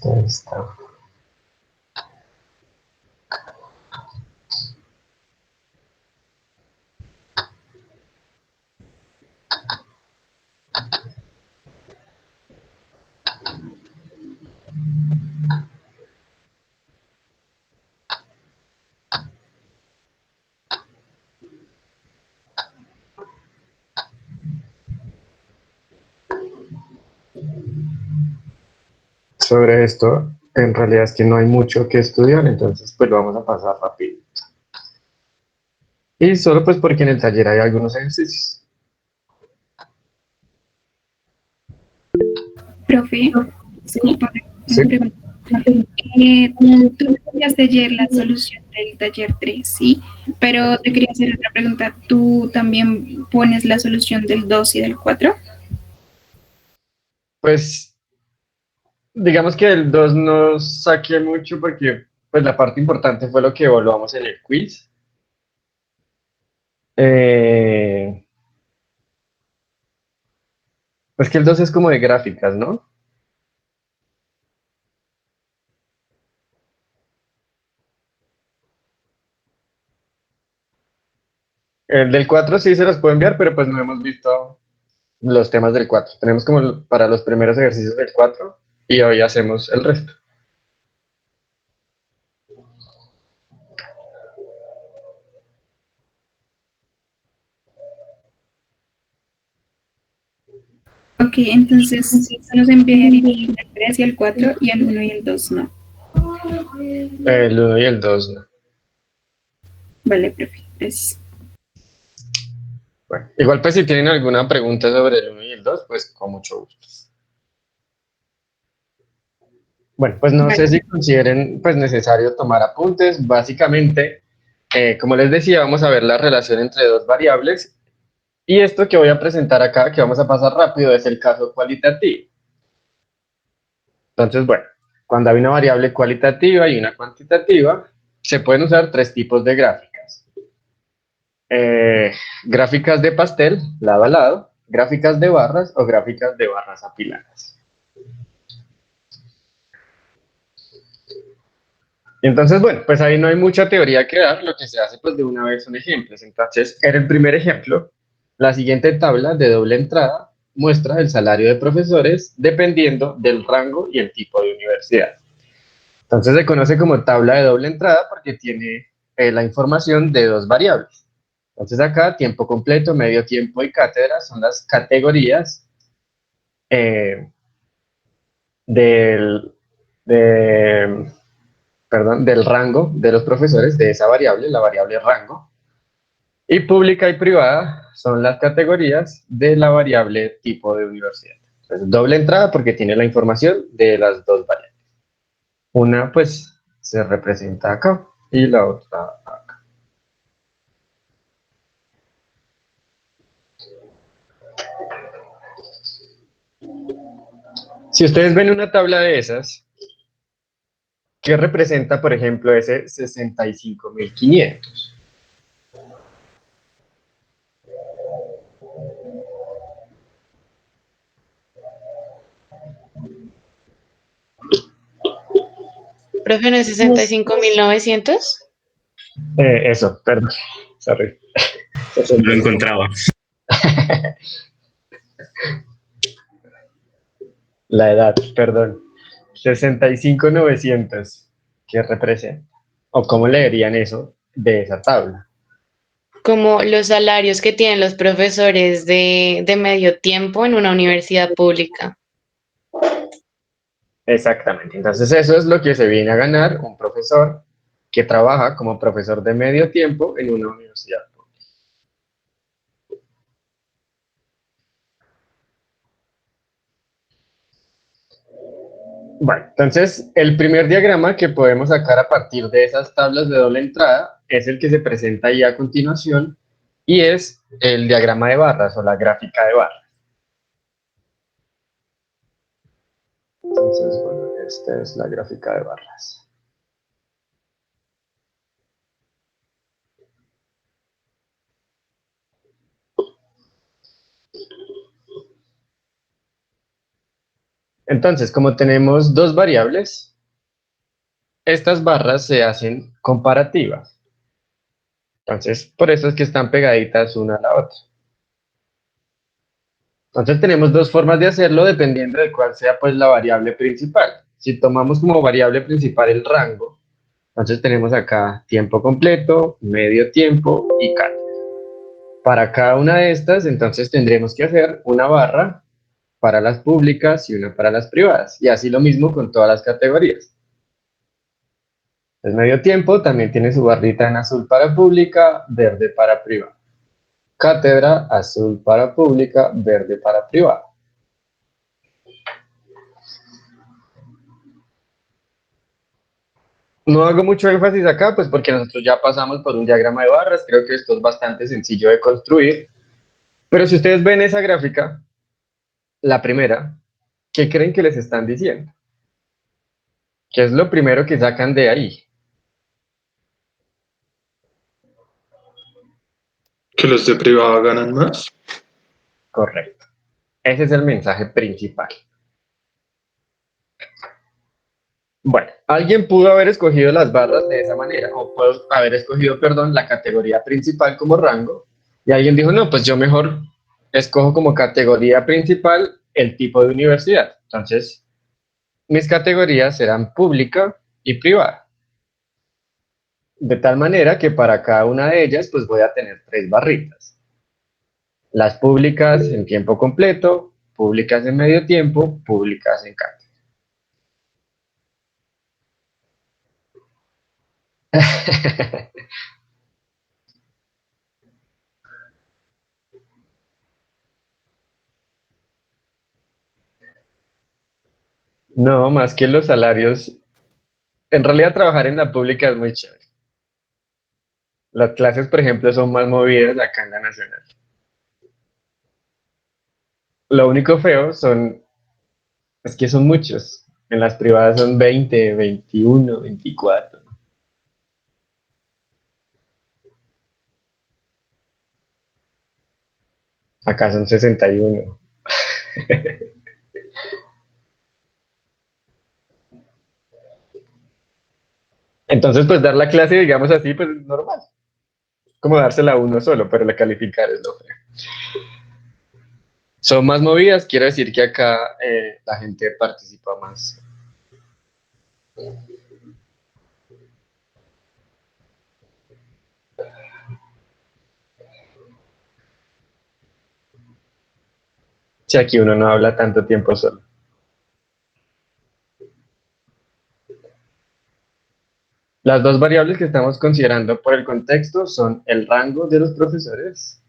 Ahí está. Sobre esto, en realidad es que no hay mucho que estudiar, entonces pues lo vamos a pasar rápido. Y solo pues porque en el taller hay algunos ejercicios. Profe, disculpa, ¿Sí? una pregunta. Tú me enviaste ayer la solución del taller 3, ¿sí? Pero te quería hacer otra pregunta. ¿Tú también pones la solución del 2 y del 4? Pues digamos que el 2 no saqué mucho porque pues la parte importante fue lo que evaluamos en el quiz. Eh, pues que el 2 es como de gráficas, ¿no? El del 4 sí se los puedo enviar, pero pues no hemos visto los temas del 4. Tenemos como para los primeros ejercicios del 4 y hoy hacemos el resto. Ok, entonces nos enviaría el 3 y el 4 y el 1 y el 2 no. El uno y el 2 no. Vale, profe, gracias. Bueno, igual pues si tienen alguna pregunta sobre el uno y el 2 pues con mucho gusto. Bueno, pues no sé Vale. si consideren pues necesario tomar apuntes. Básicamente, como les decía, vamos a ver la relación entre dos variables y esto que voy a presentar acá, que vamos a pasar rápido, es el caso cualitativo. Entonces, bueno, cuando hay una variable cualitativa y una cuantitativa, se pueden usar tres tipos de gráficas. Eh, Gráficas de pastel, lado a lado, gráficas de barras o gráficas de barras apiladas. Entonces, bueno, pues ahí no hay mucha teoría que dar, lo que se hace pues de una vez son ejemplos. Entonces, en el primer ejemplo, la siguiente tabla de doble entrada muestra el salario de profesores dependiendo del rango y el tipo de universidad. Entonces se conoce como tabla de doble entrada porque tiene la información de dos variables. Entonces acá tiempo completo, medio tiempo y cátedra son las categorías eh, del, de, perdón, del rango de los profesores de esa variable, la variable rango. Y pública y privada son las categorías de la variable tipo de universidad. Entonces, doble entrada porque tiene la información de las dos variables. Una pues se representa acá y la otra acá. Si ustedes ven una tabla de esas, ¿qué representa, por ejemplo, ese 65.500? Profe, ¿no es 65.900? Eso, perdón, sorry. No lo encontraba. La edad, perdón. 65.900. ¿Qué representa? ¿O cómo leerían eso de esa tabla? Como los salarios que tienen los profesores de medio tiempo en una universidad pública. Exactamente. Entonces eso es lo que se viene a ganar un profesor que trabaja como profesor de medio tiempo en una universidad. Bueno, entonces el primer diagrama que podemos sacar a partir de esas tablas de doble entrada es el que se presenta ahí a continuación y es el diagrama de barras o la gráfica de barras. Entonces, bueno, esta es la gráfica de barras. Entonces, como tenemos dos variables, estas barras se hacen comparativas. Entonces, por eso es que están pegaditas una a la otra. Entonces tenemos dos formas de hacerlo dependiendo de cuál sea pues la variable principal. Si tomamos como variable principal el rango, entonces tenemos acá tiempo completo, medio tiempo y cátedra. Para cada una de estas, entonces tendremos que hacer una barra para las públicas y una para las privadas. Y así lo mismo con todas las categorías. El medio tiempo también tiene su barrita en azul para pública, verde para privada. Cátedra, azul para pública, verde para privada. No hago mucho énfasis acá, pues porque nosotros ya pasamos por un diagrama de barras, creo que esto es bastante sencillo de construir, pero si ustedes ven esa gráfica, la primera, ¿qué creen que les están diciendo? ¿Qué es lo primero que sacan de ahí? Que los de privada ganan más. Correcto. Ese es el mensaje principal. Bueno, alguien pudo haber escogido las barras de esa manera, o pudo haber escogido, perdón, la categoría principal como rango, y alguien dijo, no, pues yo mejor escojo como categoría principal el tipo de universidad. Entonces, mis categorías serán pública y privada. De tal manera que para cada una de ellas, pues voy a tener tres barritas. Las públicas en tiempo completo, públicas en medio tiempo, públicas en cátedra. No, más que los salarios, en realidad trabajar en la pública es muy chévere. Las clases, por ejemplo, son más movidas acá en la nacional. Lo único feo es que son muchos. En las privadas son 20, 21, 24. Acá son 61. Entonces, pues dar la clase, digamos así, pues es normal. Como dársela a uno solo, pero la calificar es lo feo. Son más movidas, quiere decir que acá la gente participa más. Si aquí uno no habla tanto tiempo solo. Las dos variables que estamos considerando por el contexto son el rango de los profesores,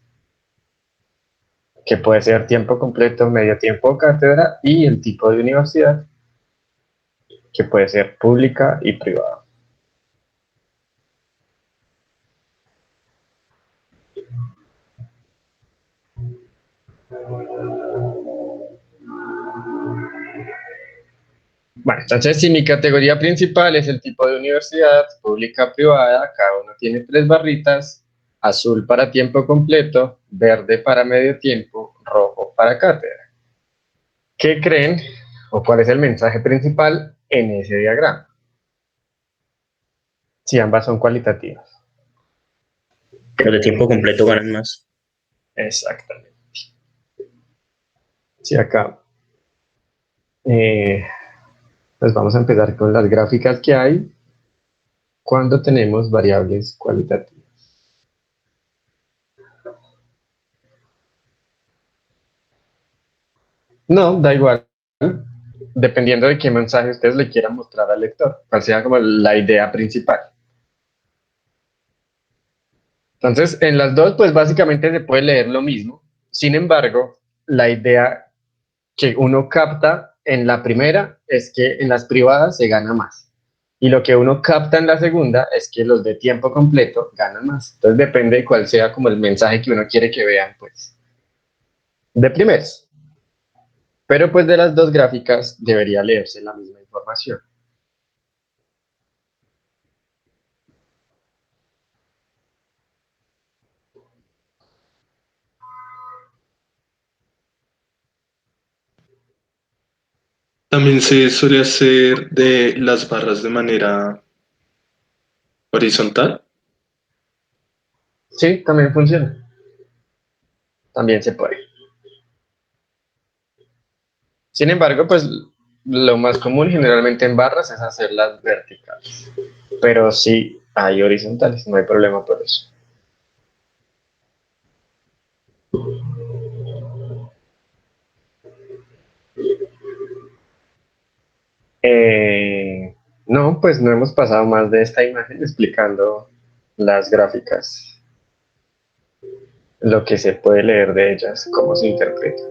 que puede ser tiempo completo, medio tiempo o cátedra, y el tipo de universidad, que puede ser pública y privada. Bueno, entonces si mi categoría principal es el tipo de universidad, pública, privada, cada uno tiene tres barritas, azul para tiempo completo, verde para medio tiempo, rojo para cátedra. ¿Qué creen o cuál es el mensaje principal en ese diagrama? Si ambas son cualitativas. Los de tiempo completo ganan más. Exactamente. Si acá, eh, pues vamos a empezar con las gráficas que hay cuando tenemos variables cualitativas. No, da igual, dependiendo de qué mensaje ustedes le quieran mostrar al lector, cuál sea como la idea principal. Entonces, en las dos, pues básicamente se puede leer lo mismo. Sin embargo, la idea que uno capta en la primera es que en las privadas se gana más. Y lo que uno capta en la segunda es que los de tiempo completo ganan más. Entonces depende de cuál sea como el mensaje que uno quiere que vean, pues, de primeros. Pero pues de las dos gráficas debería leerse la misma información. También se suele hacer de las barras de manera horizontal. Sí, también funciona. También se puede. Sin embargo, pues lo más común generalmente en barras es hacerlas verticales. Pero sí hay horizontales, no hay problema por eso. No, pues no hemos pasado más de esta imagen explicando las gráficas, lo que se puede leer de ellas, cómo se interpreta.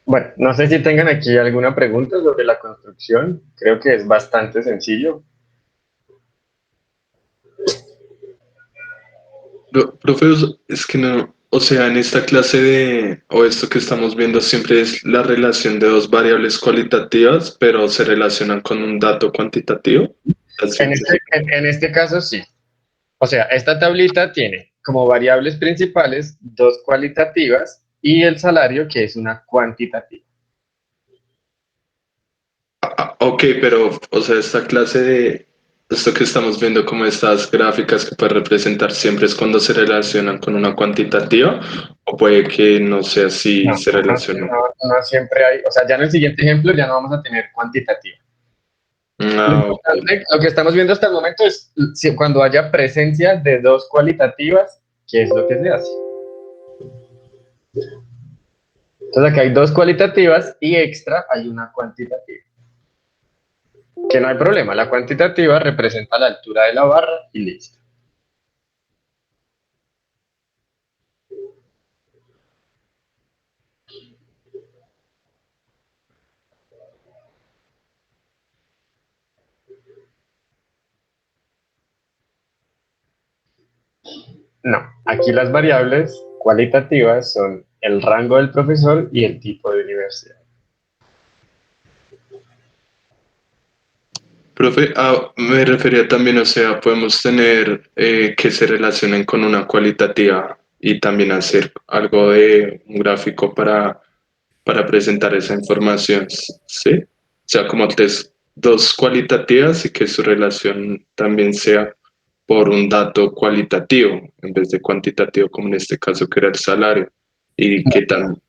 Bueno, no sé si tengan aquí alguna pregunta sobre la construcción. Creo que es bastante sencillo. Profe, es que no, o sea, en esta clase o esto que estamos viendo siempre es la relación de dos variables cualitativas, pero se relacionan con un dato cuantitativo. En este caso sí. O sea, esta tablita tiene como variables principales dos cualitativas y el salario que es una cuantitativa. Ok, pero, o sea, esta clase esto que estamos viendo como estas gráficas que puede representar siempre es cuando se relacionan con una cuantitativa, o puede que no sea así, No, se relacionan. no siempre hay, o sea, ya en el siguiente ejemplo ya no vamos a tener cuantitativa. Lo Ah, ok. importante, lo que estamos viendo hasta el momento es cuando haya presencia de dos cualitativas, ¿qué es lo que se hace? Entonces aquí hay dos cualitativas y extra hay una cuantitativa. Que no hay problema, la cuantitativa representa la altura de la barra y listo. No, aquí las variables cualitativas son el rango del profesor y el tipo de universidad. Profe, me refería también, o sea, podemos tener que se relacionen con una cualitativa y también hacer algo de un gráfico para presentar esa información, ¿sí? O sea, como dos cualitativas y que su relación también sea por un dato cualitativo en vez de cuantitativo, como en este caso que era el salario. ¿Y qué tal?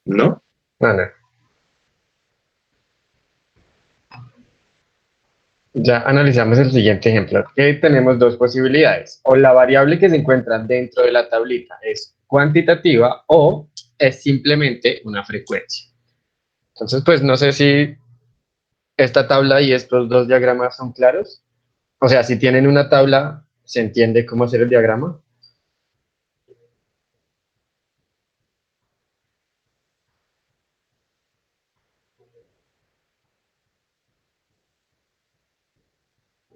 ¿No? No, no. Ya analizamos el siguiente ejemplo. Aquí tenemos dos posibilidades. O la variable que se encuentra dentro de la tablita es cuantitativa o es simplemente una frecuencia. Entonces, pues no sé si esta tabla y estos dos diagramas son claros. O sea, si tienen una tabla, ¿se entiende cómo hacer el diagrama?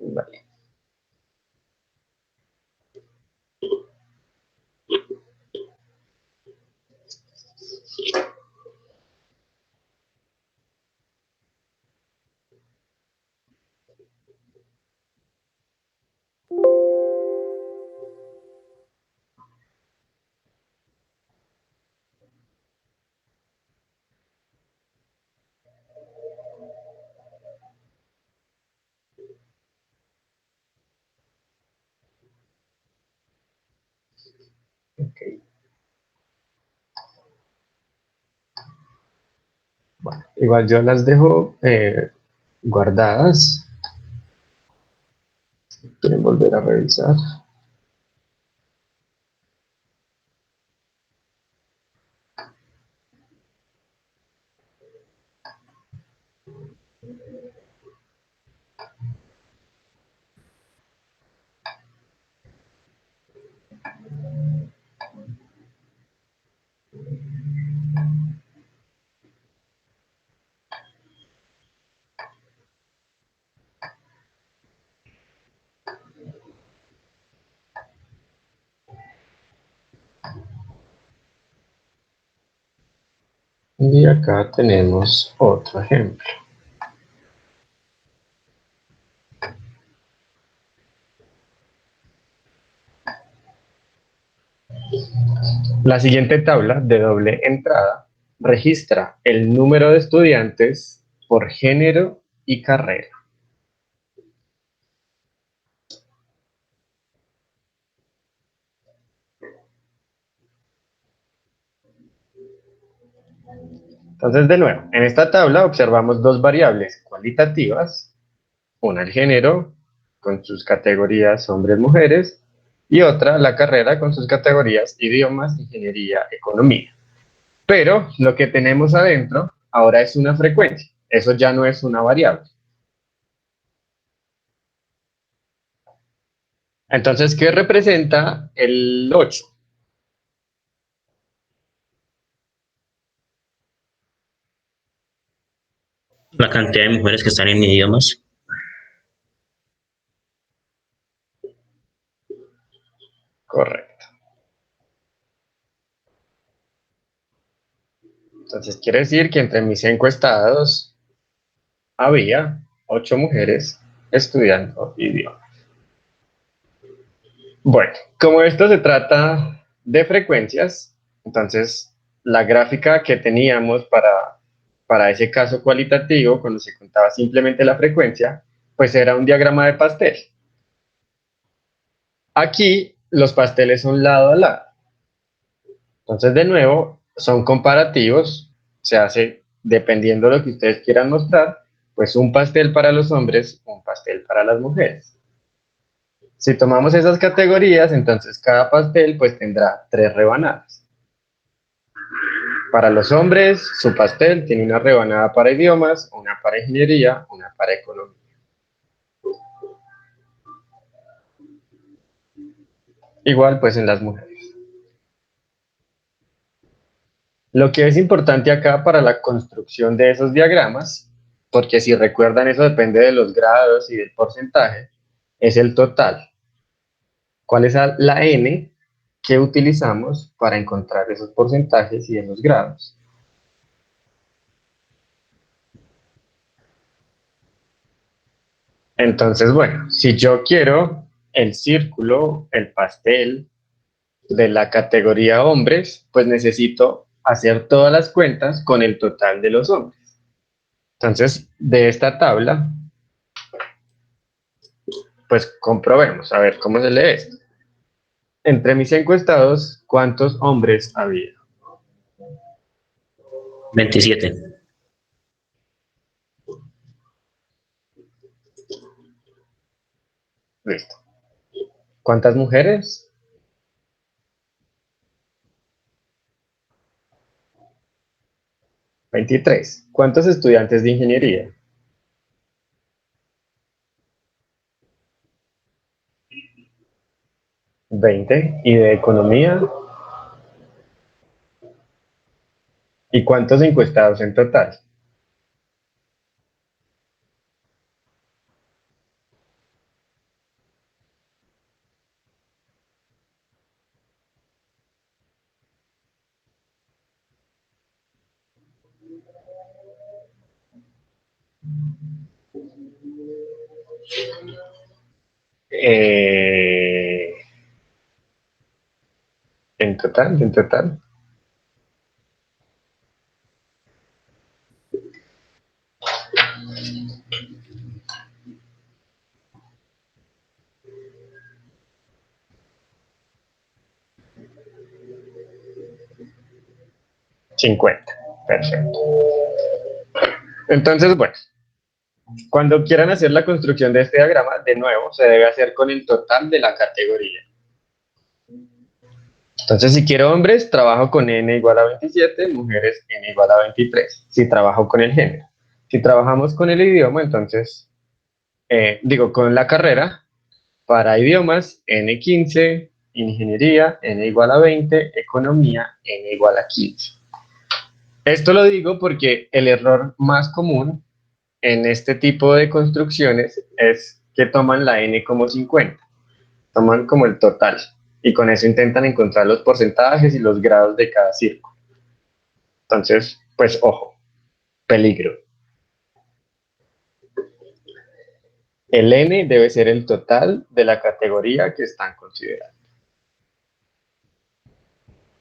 Vale. Okay. Bueno, igual yo las dejo guardadas. Quieren volver a revisar. Y acá tenemos otro ejemplo. La siguiente tabla de doble entrada registra el número de estudiantes por género y carrera. Entonces, de nuevo, en esta tabla observamos dos variables cualitativas, una el género con sus categorías hombres-mujeres y otra la carrera con sus categorías idiomas, ingeniería, economía. Pero lo que tenemos adentro ahora es una frecuencia, eso ya no es una variable. Entonces, ¿qué representa el 8? La cantidad de mujeres que están en idiomas. Correcto. Entonces, quiere decir que entre mis encuestados había 8 mujeres estudiando idiomas. Bueno, como esto se trata de frecuencias, entonces la gráfica que teníamos para ese caso cualitativo, cuando se contaba simplemente la frecuencia, pues era un diagrama de pastel. Aquí los pasteles son lado a lado. Entonces, de nuevo, son comparativos, se hace dependiendo de lo que ustedes quieran mostrar, pues un pastel para los hombres, un pastel para las mujeres. Si tomamos esas categorías, entonces cada pastel pues tendrá 3 rebanadas. Para los hombres, su pastel tiene una rebanada para idiomas, una para ingeniería, una para economía. Igual pues en las mujeres. Lo que es importante acá para la construcción de esos diagramas, porque si recuerdan eso depende de los grados y del porcentaje, es el total. ¿Cuál es la n que utilizamos para encontrar esos porcentajes y esos grados? Entonces, bueno, si yo quiero el círculo, el pastel de la categoría hombres, pues necesito hacer todas las cuentas con el total de los hombres. Entonces, de esta tabla, pues comprobemos, a ver cómo se lee esto. Entre mis encuestados, ¿cuántos hombres había? 27. Listo. ¿Cuántas mujeres? 23. ¿Cuántos estudiantes de ingeniería? 20. ¿Y de economía? ¿Y cuántos encuestados en total? Eh, en total. 50. Perfecto. Entonces, bueno, cuando quieran hacer la construcción de este diagrama, de nuevo, se debe hacer con el total de la categoría. Entonces, si quiero hombres, trabajo con n igual a 27, mujeres n igual a 23, si trabajo con el género. Si trabajamos con el idioma, entonces, con la carrera, para idiomas, n15, ingeniería, n igual a 20, economía, n igual a 15. Esto lo digo porque el error más común en este tipo de construcciones es que toman la n como 50, toman como el total, y con eso intentan encontrar los porcentajes y los grados de cada círculo. Entonces, pues ojo, peligro. El n debe ser el total de la categoría que están considerando.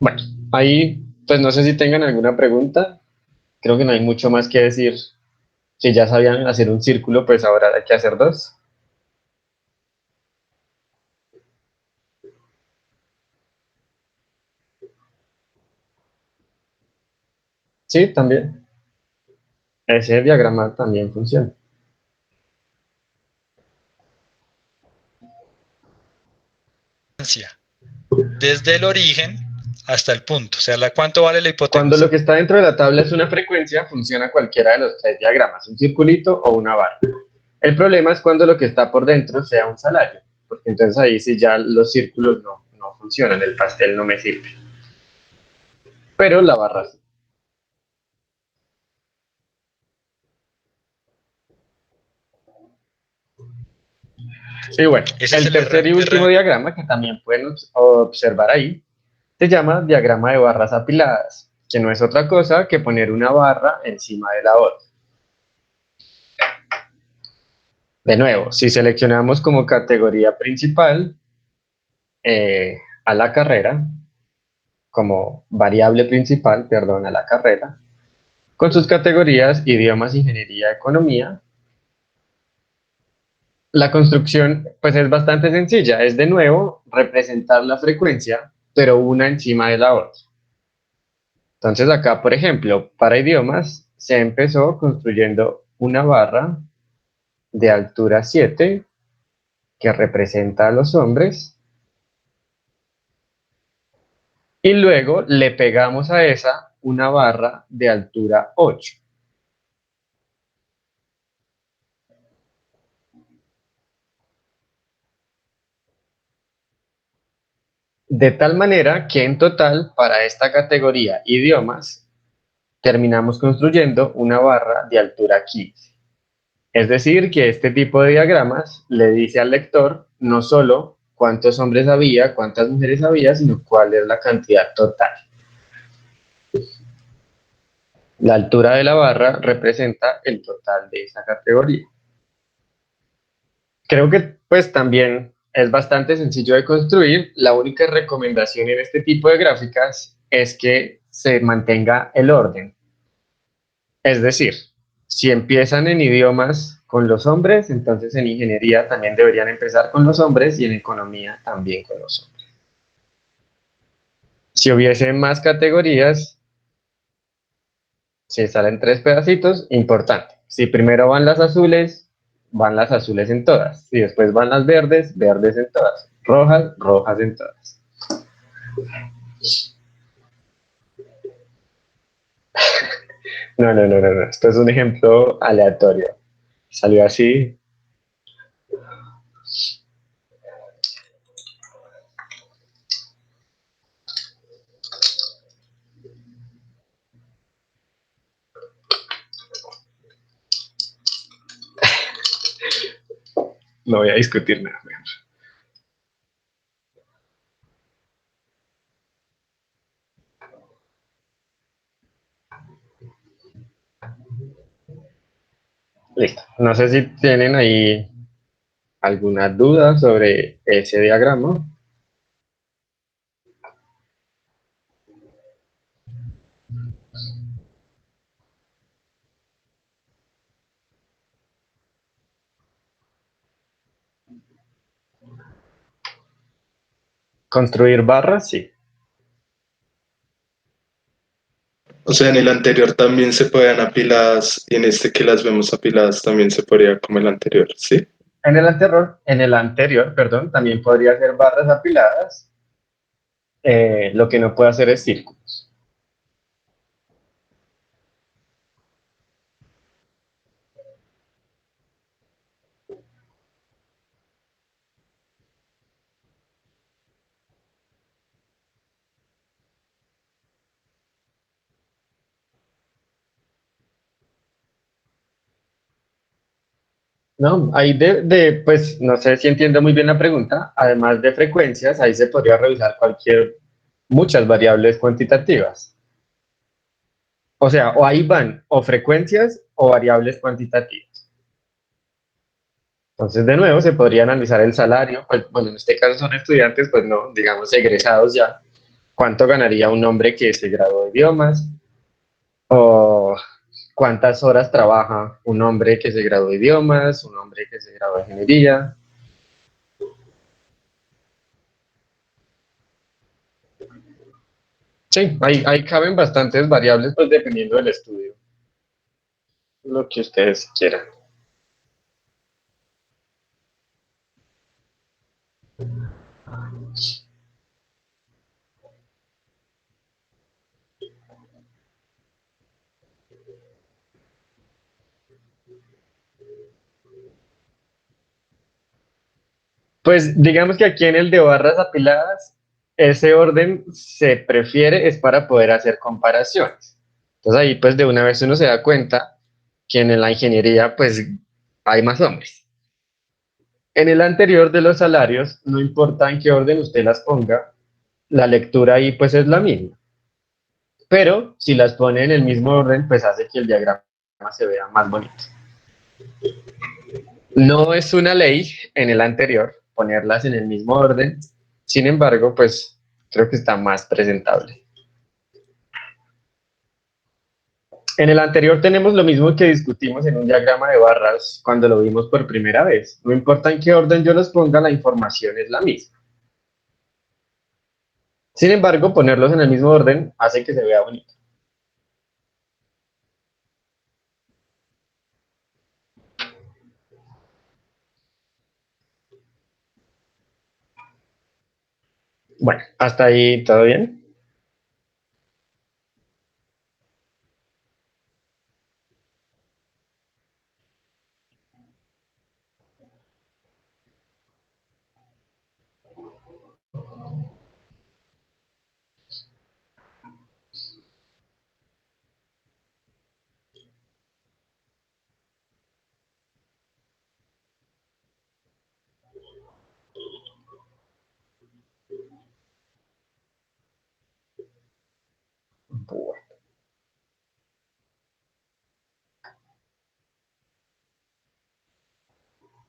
Bueno, ahí, pues no sé si tengan alguna pregunta. Creo que no hay mucho más que decir. Si ya sabían hacer un círculo, pues ahora hay que hacer dos. Sí, también. Ese diagrama también funciona. Desde el origen hasta el punto. O sea, ¿cuánto vale la Cuando hipotenusa? lo que está dentro de la tabla es una frecuencia, funciona cualquiera de los tres diagramas, un circulito o una barra. El problema es cuando lo que está por dentro sea un salario, porque entonces ahí sí ya los círculos no funcionan, el pastel no me sirve. Pero la barra sí. Y bueno, Ese es el el tercer y último diagrama que también pueden observar ahí se llama diagrama de barras apiladas, que no es otra cosa que poner una barra encima de la otra. De nuevo, si seleccionamos como categoría principal a la carrera, como variable principal, perdón, a la carrera, con sus categorías idiomas, ingeniería, economía, la construcción pues es bastante sencilla, es de nuevo representar la frecuencia, pero una encima de la otra. Entonces acá, por ejemplo, para idiomas se empezó construyendo una barra de altura 7 que representa a los hombres y luego le pegamos a esa una barra de altura 8. De tal manera que en total para esta categoría idiomas terminamos construyendo una barra de altura 15. Es decir, que este tipo de diagramas le dice al lector no solo cuántos hombres había, cuántas mujeres había, sino cuál es la cantidad total. La altura de la barra representa el total de esa categoría. Creo que pues también es bastante sencillo de construir. La única recomendación en este tipo de gráficas es que se mantenga el orden. Es decir, si empiezan en idiomas con los hombres, entonces en ingeniería también deberían empezar con los hombres y en economía también con los hombres. Si hubiese más categorías, si salen tres pedacitos, importante. Si primero van las azules en todas. Si después van las verdes, verdes en todas. Rojas, rojas en todas. No. Esto es un ejemplo aleatorio. Salió así. No voy a discutir nada. Listo. No sé si tienen ahí alguna duda sobre ese diagrama. Construir barras, sí. O sea, en el anterior también se podían apiladas y en este que las vemos apiladas también se podría como el anterior, ¿sí? En el anterior, perdón, también podría ser barras apiladas. Lo que no puede hacer es círculos. No, ahí pues no sé si entiendo muy bien la pregunta. Además de frecuencias, ahí se podría revisar muchas variables cuantitativas. O sea, o ahí van o frecuencias o variables cuantitativas. Entonces, de nuevo, se podría analizar el salario. Pues, bueno, en este caso son estudiantes, pues no, digamos, egresados ya. ¿Cuánto ganaría un hombre que se graduó de idiomas? ¿O cuántas horas trabaja un hombre que se graduó de idiomas, un hombre que se graduó de ingeniería? Sí, ahí caben bastantes variables, pues dependiendo del estudio, lo que ustedes quieran. Pues digamos que aquí en el de barras apiladas, ese orden se prefiere es para poder hacer comparaciones. Entonces ahí pues de una vez uno se da cuenta que en la ingeniería pues hay más hombres. En el anterior de los salarios, no importa en qué orden usted las ponga, la lectura ahí pues es la misma. Pero si las pone en el mismo orden, pues hace que el diagrama se vea más bonito. No es una ley en el anterior ponerlas en el mismo orden, sin embargo, pues creo que está más presentable. En el anterior tenemos lo mismo que discutimos en un diagrama de barras cuando lo vimos por primera vez. No importa en qué orden yo los ponga, la información es la misma. Sin embargo, ponerlos en el mismo orden hace que se vea bonito. Bueno, hasta ahí todo bien.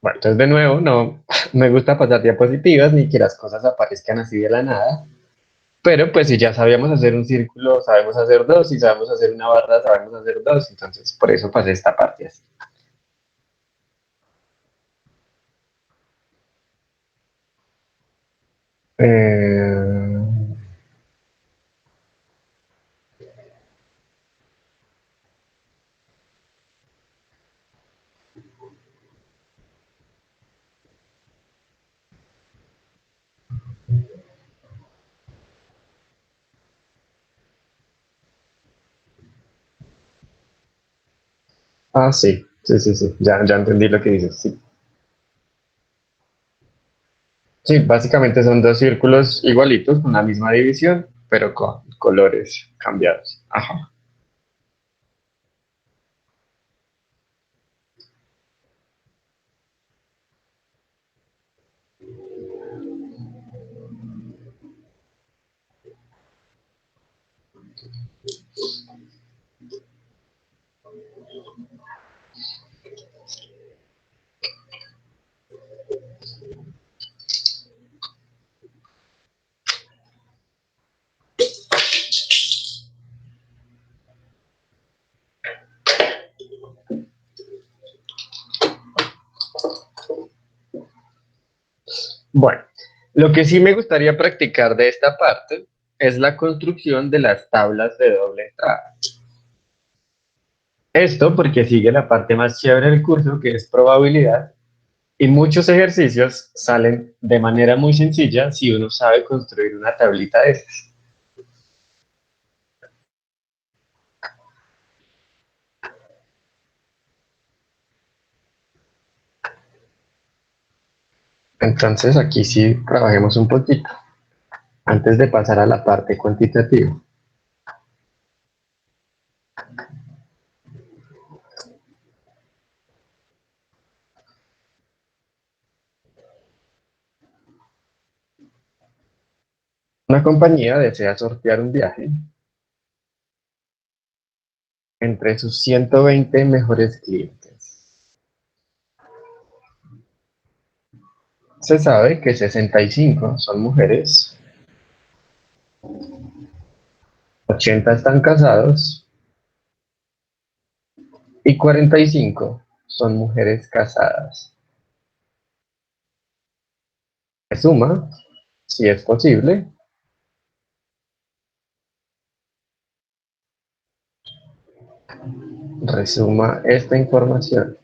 Bueno, entonces de nuevo, no me gusta pasar diapositivas ni que las cosas aparezcan así de la nada. Pero pues si ya sabíamos hacer un círculo, sabemos hacer dos, si sabemos hacer una barra, sabemos hacer dos, entonces por eso pasé esta parte así. Eh, sí, sí, ya entendí lo que dices, sí. Sí, básicamente son dos círculos igualitos con la misma división, pero con colores cambiados. Ajá. Bueno, lo que sí me gustaría practicar de esta parte es la construcción de las tablas de doble entrada. Esto porque sigue la parte más chévere del curso, que es probabilidad, y muchos ejercicios salen de manera muy sencilla si uno sabe construir una tablita de esas. Entonces aquí sí trabajemos un poquito antes de pasar a la parte cuantitativa. Una compañía desea sortear un viaje entre sus 120 mejores clientes. Se sabe que 65 son mujeres 80 están casados y 45 son mujeres casadas. Se suma, si es posible, resuma esta información,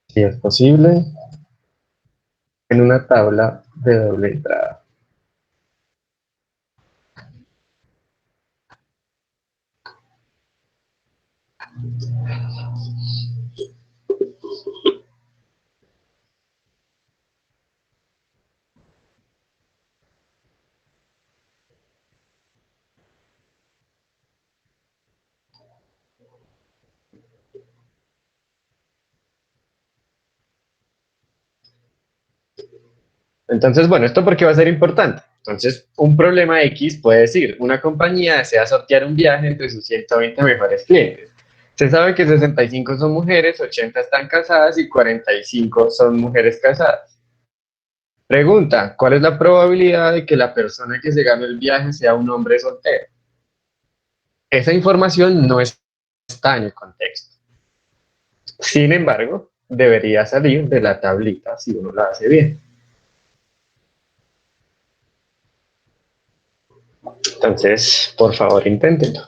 si es posible, en una tabla de doble entrada. Entonces, bueno, ¿esto por qué va a ser importante? Entonces, un problema X puede decir, una compañía desea sortear un viaje entre sus 120 mejores clientes. Se sabe que 65 son mujeres, 80 están casadas y 45 son mujeres casadas. Pregunta, ¿cuál es la probabilidad de que la persona que se ganó el viaje sea un hombre soltero? Esa información no está en el contexto. Sin embargo, debería salir de la tablita si uno la hace bien. Entonces, por favor, inténtenlo.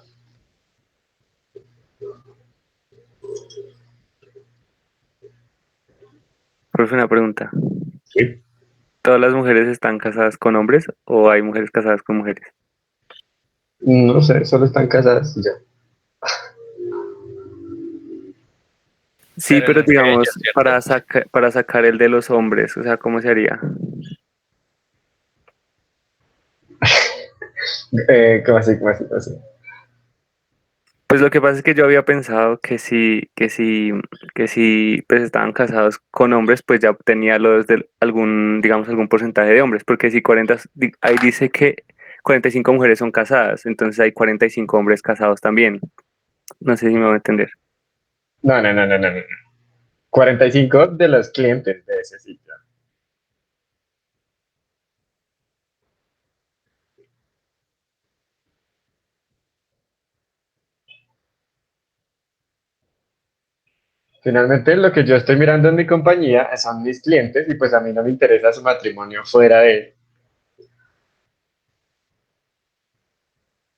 Profe, una pregunta. Sí. ¿Todas las mujeres están casadas con hombres o hay mujeres casadas con mujeres? No sé, solo están casadas y ya. Sí, Pero pero entre ellas, digamos, ¿cierto? para sacar el de los hombres, o sea, ¿cómo se haría? ¿Cómo así, cómo así, cómo así? Pues lo que pasa es que yo había pensado que si pues estaban casados con hombres, pues ya obtenía los de algún, digamos, algún porcentaje de hombres, porque si 40, ahí dice que 45 mujeres son casadas, entonces hay 45 hombres casados también. No sé si me va a entender. No, no, no, no, no, no. 45 de los clientes de ese sitio. Finalmente, lo que yo estoy mirando en mi compañía son mis clientes y pues a mí no me interesa su matrimonio fuera de...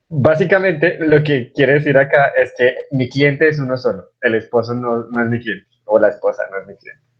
Básicamente, lo que quiere decir acá es que mi cliente es uno solo. El esposo no es mi cliente o la esposa no es mi cliente.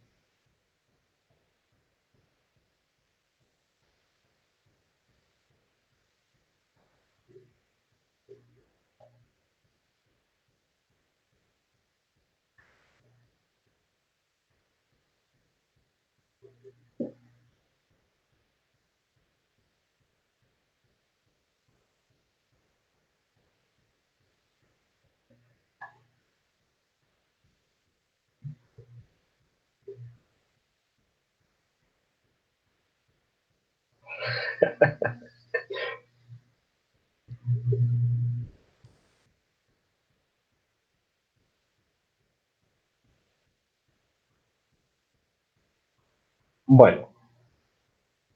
Bueno,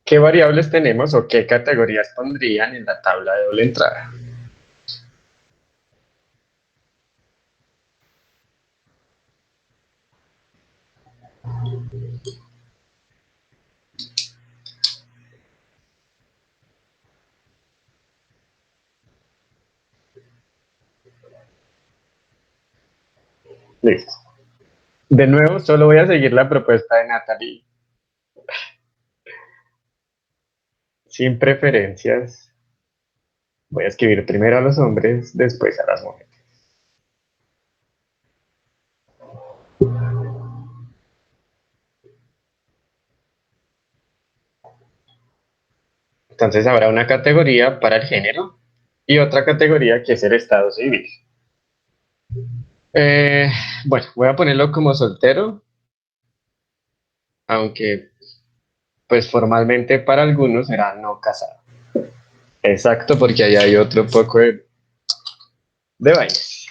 ¿qué variables tenemos o qué categorías pondrían en la tabla de doble entrada? Listo. De nuevo, solo voy a seguir la propuesta de Natalie. Sin preferencias. Voy a escribir primero a los hombres, después a las mujeres. Entonces habrá una categoría para el género y otra categoría que es el estado civil. Eh, bueno, voy a ponerlo como soltero, aunque pues formalmente para algunos será no casado. Exacto, porque ahí hay otro poco de vainas.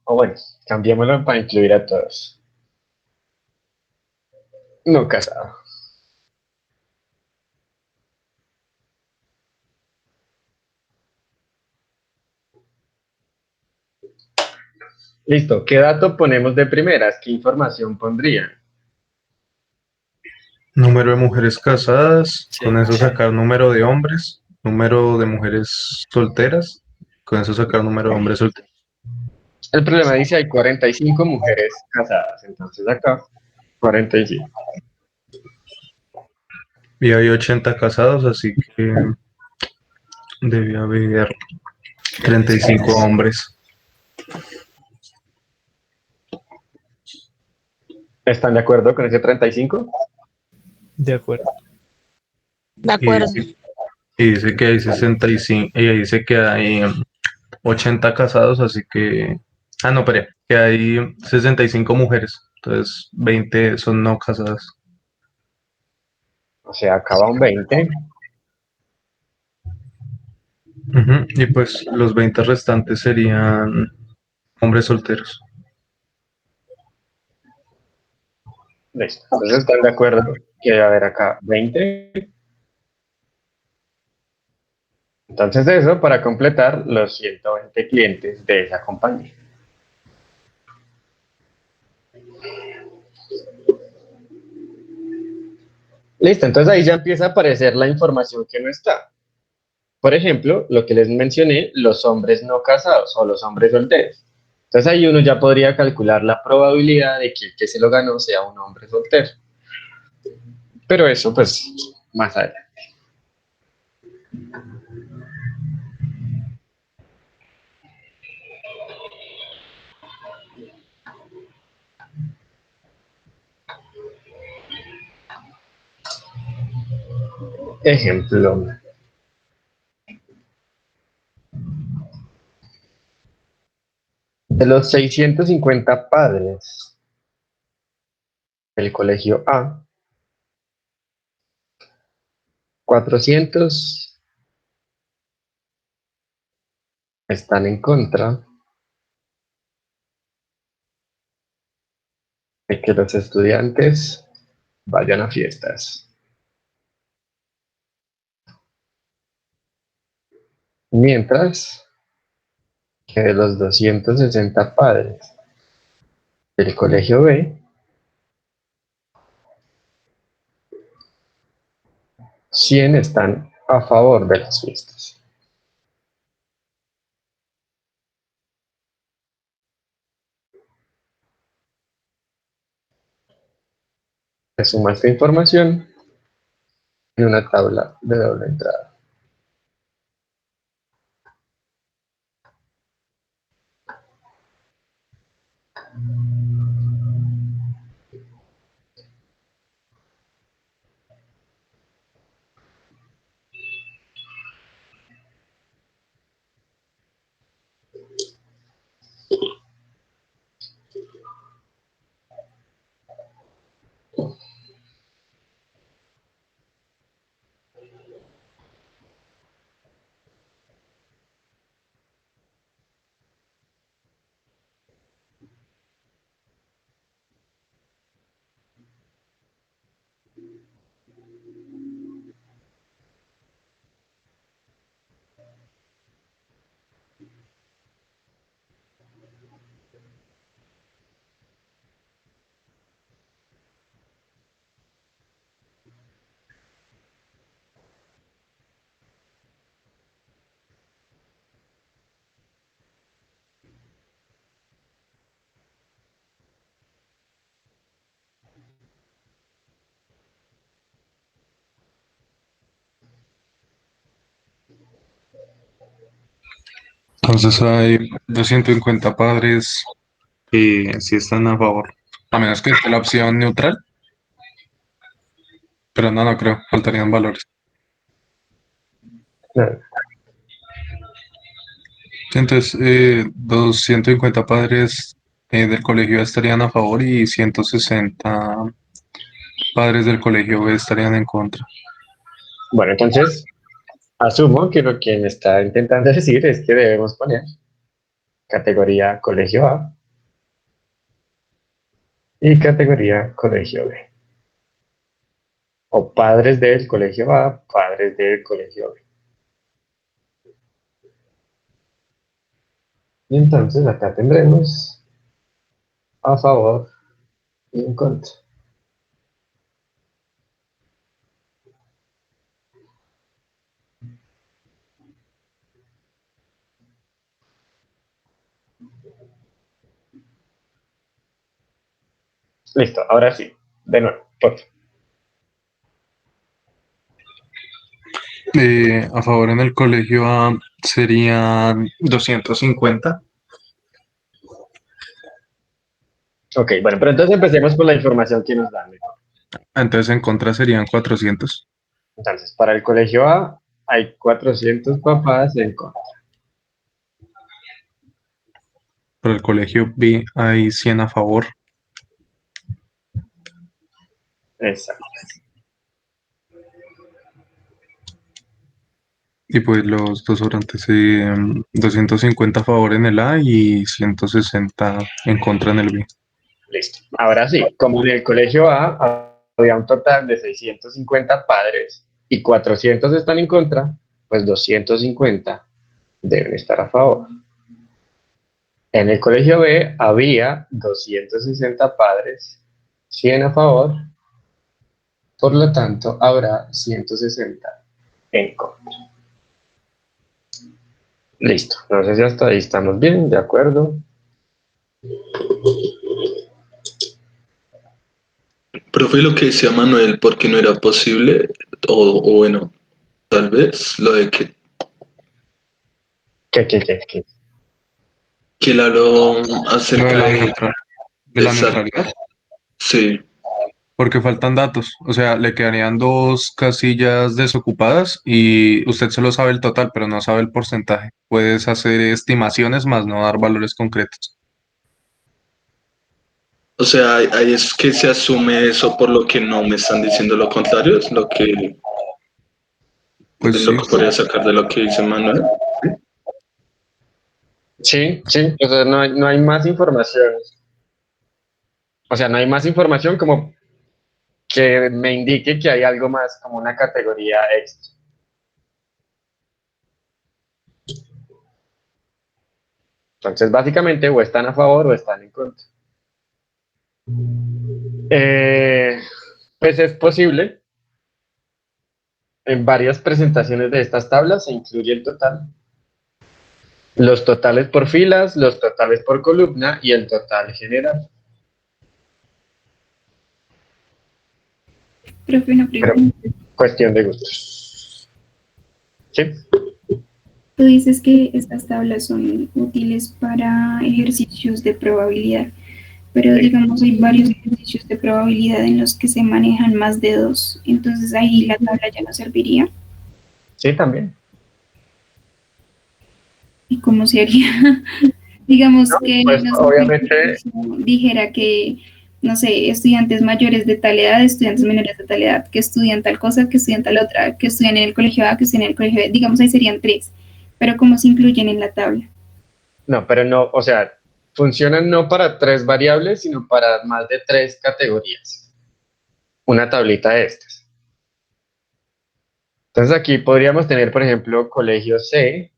O bueno, cambiémoslo para incluir a todos. No casado. Listo. ¿Qué dato ponemos de primeras? ¿Qué información pondría? Número de mujeres casadas, Sí. con eso sacar número de hombres, número de mujeres solteras, con eso sacar número de hombres solteros. El problema dice hay 45 mujeres casadas, entonces acá 45. Y hay 80 casados, así que debe haber 35 hombres. ¿Están de acuerdo con ese 35? De acuerdo. De Y acuerdo. dice que hay 65, ella dice que hay 80 casados, así que... Ah, no, espera, que hay 65 mujeres, entonces 20 son no casadas. O sea, acaba un 20. Ujú. Y pues los 20 restantes serían hombres solteros. Listo. Entonces están de acuerdo que debe haber acá 20. Entonces eso para completar los 120 clientes de esa compañía. Listo, entonces ahí ya empieza a aparecer la información que no está. Por ejemplo, lo que les mencioné, los hombres no casados o los hombres solteros. Entonces ahí uno ya podría calcular la probabilidad de que el que se lo ganó sea un hombre soltero. Pero eso pues más adelante. Ejemplo. De los 650 padres del colegio A, 400 están en contra de que los estudiantes vayan a fiestas. Mientras que de los 260 padres del colegio B, 100 están a favor de las fiestas. Se suma esta información en una tabla de doble entrada. Entonces hay 250 padres que sí están a favor, a menos que esté la opción neutral, pero no, no creo, faltarían valores. No, Entonces, 250 padres del colegio A estarían a favor y 160 padres del colegio B estarían en contra. bueno, entonces asumo que lo que me está intentando decir es que debemos poner categoría colegio A y categoría colegio B. O padres del colegio A, padres del colegio B. Y entonces acá tendremos a favor y en contra. Listo, ahora sí, de nuevo, por favor. A favor en el colegio A serían 250. Ok, bueno, pero entonces empecemos por la información que nos dan. Entonces en contra serían 400. Entonces, para el colegio A hay 400 papás en contra. Para el colegio B hay 100 a favor. Exacto. Y pues los dos sobrantes, 250 a favor en el A y 160 en contra en el B. Listo. Ahora sí, como en el colegio A había un total de 650 padres y 400 están en contra, pues 250 deben estar a favor. En el colegio B había 260 padres, 100 a favor, por lo tanto habrá 160 en contra. Listo. No sé si hasta ahí estamos bien, de acuerdo. Profe, lo que decía Manuel, porque no era posible, o bueno, tal vez, lo de ¿Qué? que él habló Lo acerca de la de... de la Exacto, neutralidad. sí. Porque faltan datos. O sea, le quedarían dos casillas desocupadas y usted solo sabe el total, pero no sabe el porcentaje. Puedes hacer estimaciones más no dar valores concretos. O sea, ahí es que se asume eso por lo que no me están diciendo lo contrario, es Pues lo sí, que podría sacar de lo que dice Manuel. Sí, o sea, no hay más información. O sea, no hay más información como que me indique que hay algo más, como una categoría extra. Entonces, básicamente, o están a favor o están en contra. Eh, pues es posible. En varias presentaciones de estas tablas se incluye el total. Los totales por filas, los totales por columna y el total general. Profe, una Pero pregunta. cuestión de gustos. ¿Sí? Tú dices que estas tablas son útiles para ejercicios de probabilidad, pero Sí. digamos hay varios ejercicios de probabilidad en los que se manejan más de dos, entonces ahí la tabla ya no serviría. Sí, también. ¿Y cómo se haría? Digamos No, que, pues no sé, el obviamente, curso dijera que, no sé, estudiantes mayores de tal edad, estudiantes menores de tal edad, que estudian tal cosa, que estudian tal otra, que estudian en el colegio A, que estudian en el colegio B, digamos ahí serían tres, pero ¿cómo se incluyen en la tabla? no, pero no, o sea, funcionan no para tres variables, sino para más de tres categorías. Una tablita de estas. Entonces aquí podríamos tener, por ejemplo, colegio C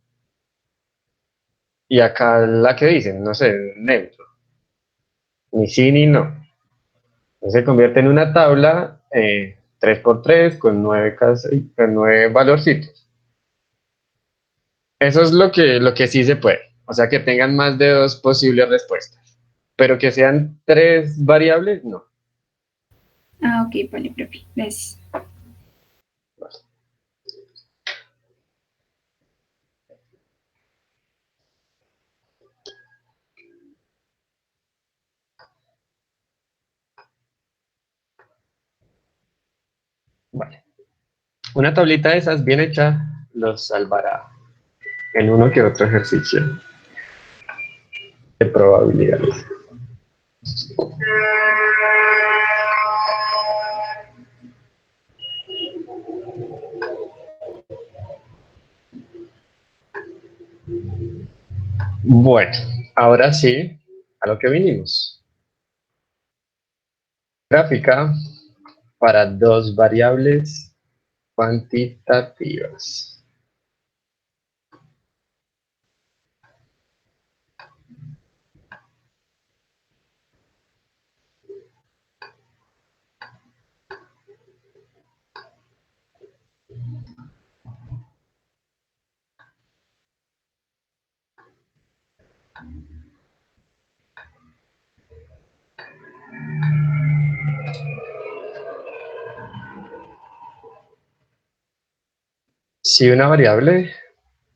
y acá la que dicen, no sé, neutro. Ni sí ni no. Entonces se convierte en una tabla 3x3 con 9 valorcitos. Eso es lo que sí se puede. O sea, que tengan más de dos posibles respuestas. Pero que sean tres variables, no. Ah, ok, vale, profe, gracias. Vale. Una tablita de esas bien hecha los salvará en uno que otro ejercicio de probabilidades. Bueno, ahora sí, a lo que vinimos. Gráfica para dos variables cuantitativas. Si una variable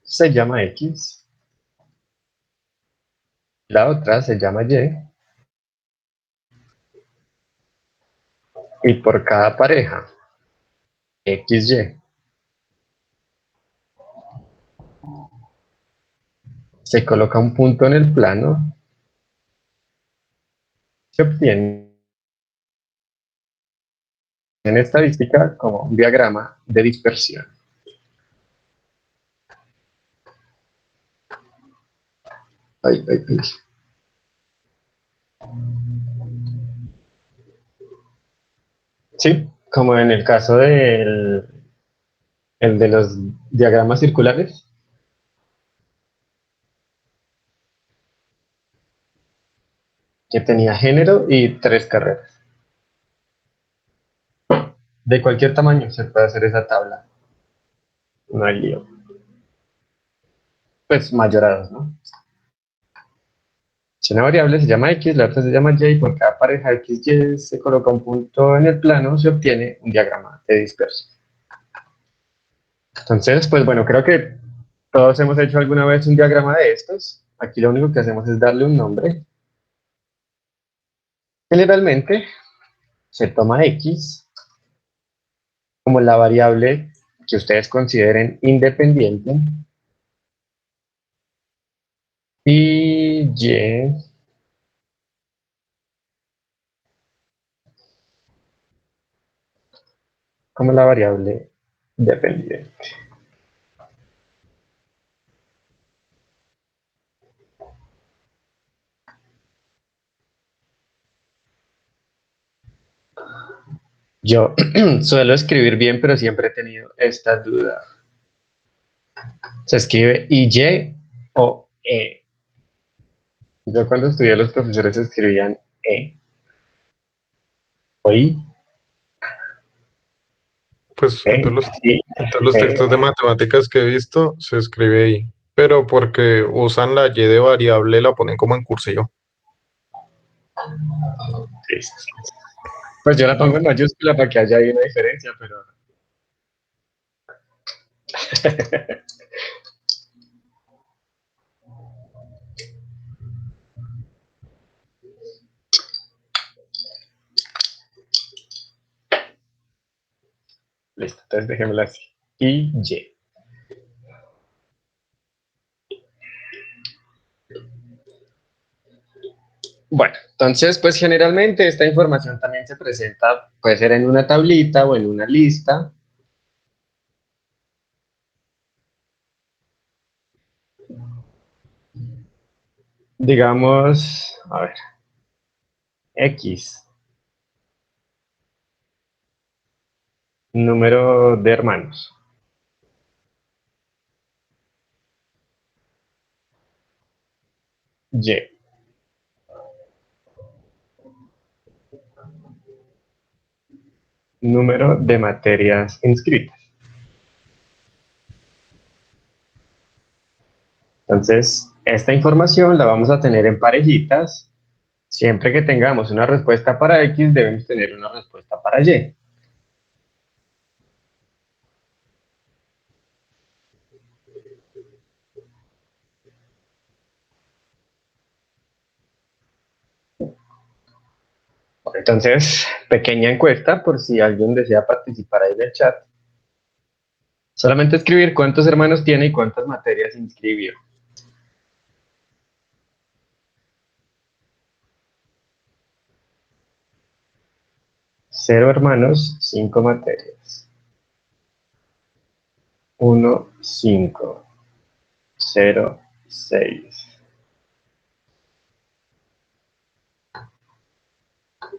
se llama X, la otra se llama y por cada pareja XY se coloca un punto en el plano, se obtiene en estadística como un diagrama de dispersión. Ay, ay, ay. Sí, como en el caso el de los diagramas circulares. Que tenía género y 3 carreras. De cualquier tamaño se puede hacer esa tabla. No hay lío. Pues mayorados, ¿no? Si una variable se llama X, la otra se llama Y, y por cada pareja XY se coloca un punto en el plano, se obtiene un diagrama de dispersión. Entonces, pues bueno, creo que todos hemos hecho alguna vez un diagrama de estos. Aquí lo único que hacemos es darle un nombre. Generalmente se toma X como la variable que ustedes consideren independiente y Y como la variable dependiente. Yo suelo escribir bien, pero siempre he tenido esta duda. ¿Se escribe IY o E? Yo cuando estudié los profesores escribían E o I, Pues E, I, en todos los E. textos de matemáticas que he visto se escribe ahí, pero porque usan la y de variable la ponen como en cursiva. Listo. Pues yo la pongo en mayúscula para que haya ahí una diferencia, pero... Listo, entonces dejémosla así. Y. Bueno, entonces, pues generalmente esta información también se presenta, puede ser en una tablita o en una lista. Digamos, a ver, X, número de hermanos. Y, número de materias inscritas. Entonces, esta información la vamos a tener en parejitas. Siempre que tengamos una respuesta para X, debemos tener una respuesta para Y. Entonces, pequeña encuesta por si alguien desea participar ahí en el chat. Solamente escribir cuántos hermanos tiene y cuántas materias inscribió. 0 hermanos, 5 materias. 1, 5, 0, 6.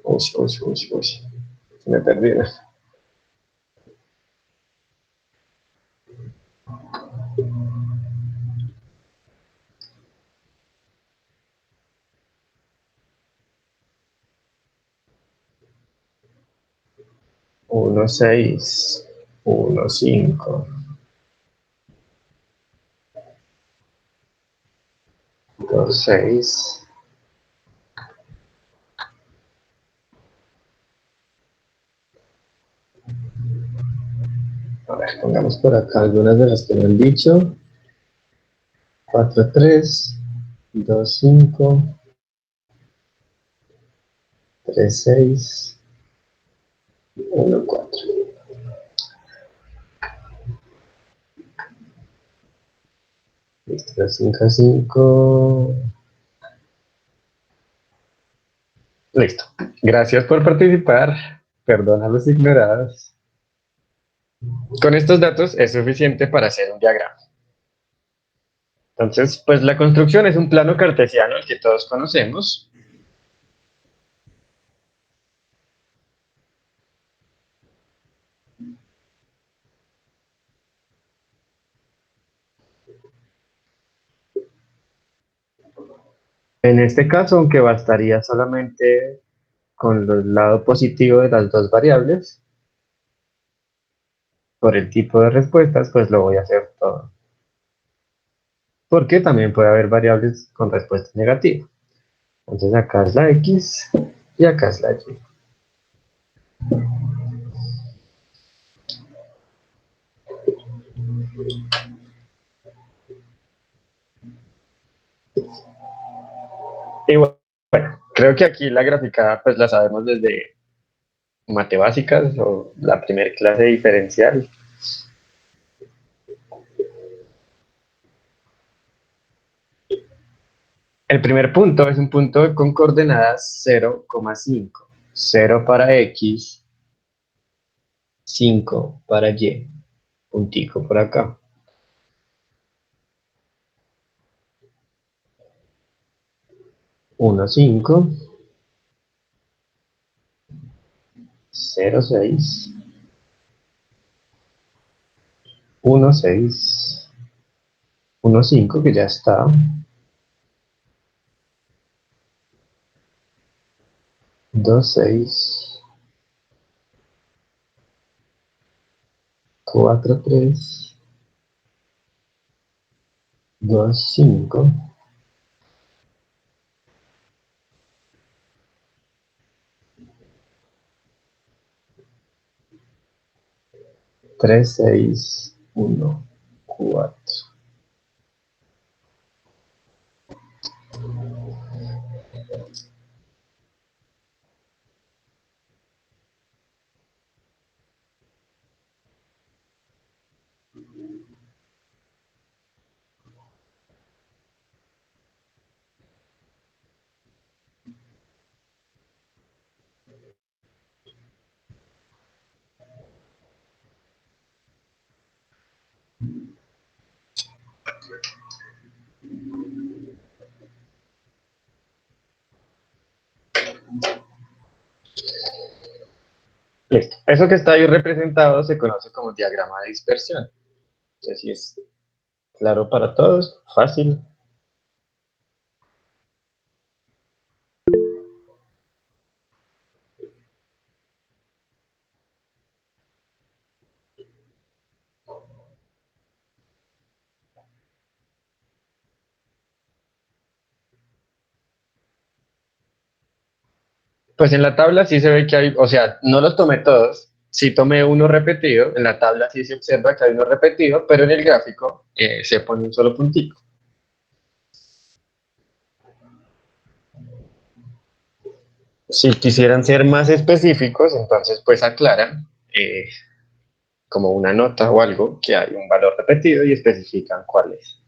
Uy. Me perdí. 1, 6, 1, 5, 2, 6. A ver, pongamos por acá algunas de las que me han dicho. 4, 3, 2, 5, 3, 6, 1, 4. Listo, 5, 5. Listo. Gracias por participar. Perdona a los ignorados. Con estos datos es suficiente para hacer un diagrama. Entonces, pues la construcción es un plano cartesiano, el que todos conocemos. En este caso, aunque bastaría solamente con el lado positivo de las dos variables, por el tipo de respuestas, pues lo voy a hacer todo. Porque también puede haber variables con respuesta negativa. Entonces acá es la X y acá es la Y. Y bueno, creo que aquí la graficada pues la sabemos desde mate básicas o la primer clase diferencial. El primer punto es un punto con coordenadas 0,5. 0 para X, 5 para Y. Puntico por acá. 1, 5. 0, 6. 1, 6. 1, 5, que ya está. 2, 6. 4, 3. 2, 5. 3, 6, 1, 4. Listo. Eso que está ahí representado se conoce como diagrama de dispersión. Entonces, si es claro para todos, fácil. Pues en la tabla sí se ve que hay, o sea, no los tomé todos, sí tomé uno repetido, en la tabla sí se observa que hay uno repetido, pero en el gráfico se pone un solo puntito. Si quisieran ser más específicos, entonces pues aclaran como una nota o algo que hay un valor repetido y especifican cuál es.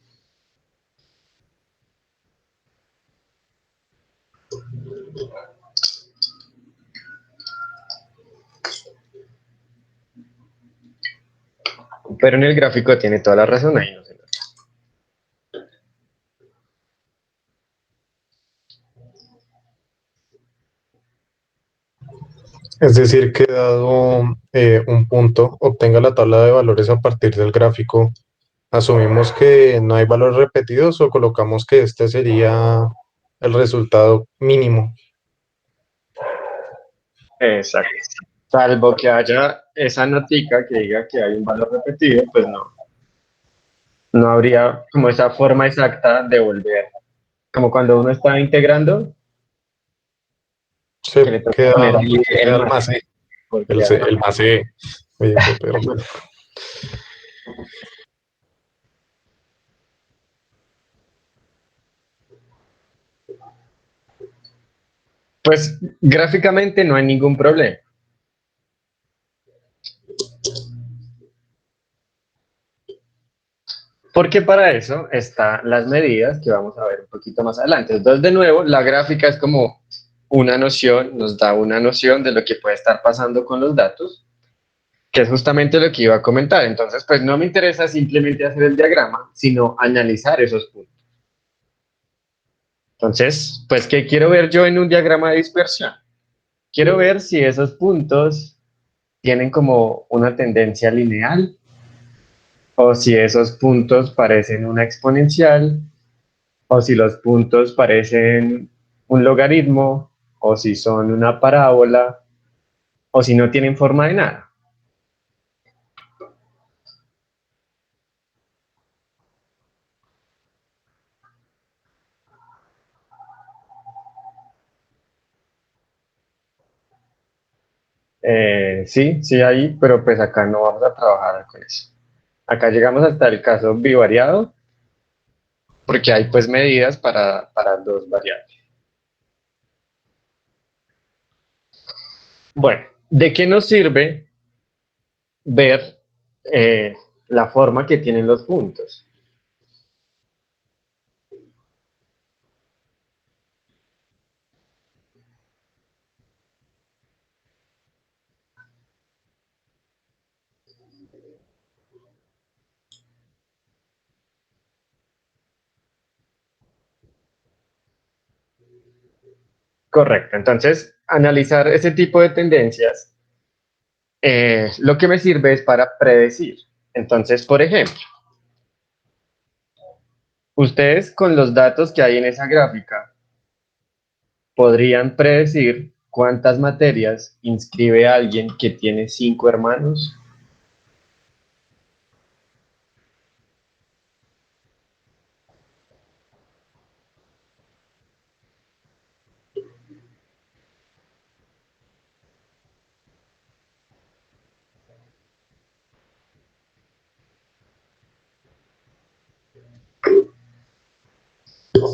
Pero en el gráfico tiene toda la razón, ahí no se nota. Es decir, que dado un punto, obtenga la tabla de valores a partir del gráfico, ¿asumimos que no hay valores repetidos o colocamos que este sería el resultado mínimo? Exacto. Salvo que haya esa notica que diga que hay un valor repetido, pues no habría como esa forma exacta de volver. Como cuando uno está integrando, que le Se toca queda, poner ahí queda el el más, más E, porque el más E. Oye, qué perro. Pues gráficamente no hay ningún problema. Porque para eso están las medidas que vamos a ver un poquito más adelante. Entonces, de nuevo, la gráfica es como una noción, nos da una noción de lo que puede estar pasando con los datos, que es justamente lo que iba a comentar. Entonces, pues no me interesa simplemente hacer el diagrama, sino analizar esos puntos. Entonces, pues, ¿qué quiero ver yo en un diagrama de dispersión? Quiero ver si esos puntos tienen como una tendencia lineal o si esos puntos parecen una exponencial o si los puntos parecen un logaritmo o si son una parábola o si no tienen forma de nada. Sí, sí hay, pero pues acá no vamos a trabajar con eso. Acá llegamos hasta el caso bivariado, porque hay pues medidas para dos variables. Bueno, ¿de qué nos sirve ver la forma que tienen los puntos? Correcto, entonces analizar ese tipo de tendencias lo que me sirve es para predecir. Entonces, por ejemplo, ustedes con los datos que hay en esa gráfica podrían predecir cuántas materias inscribe alguien que tiene 5 hermanos.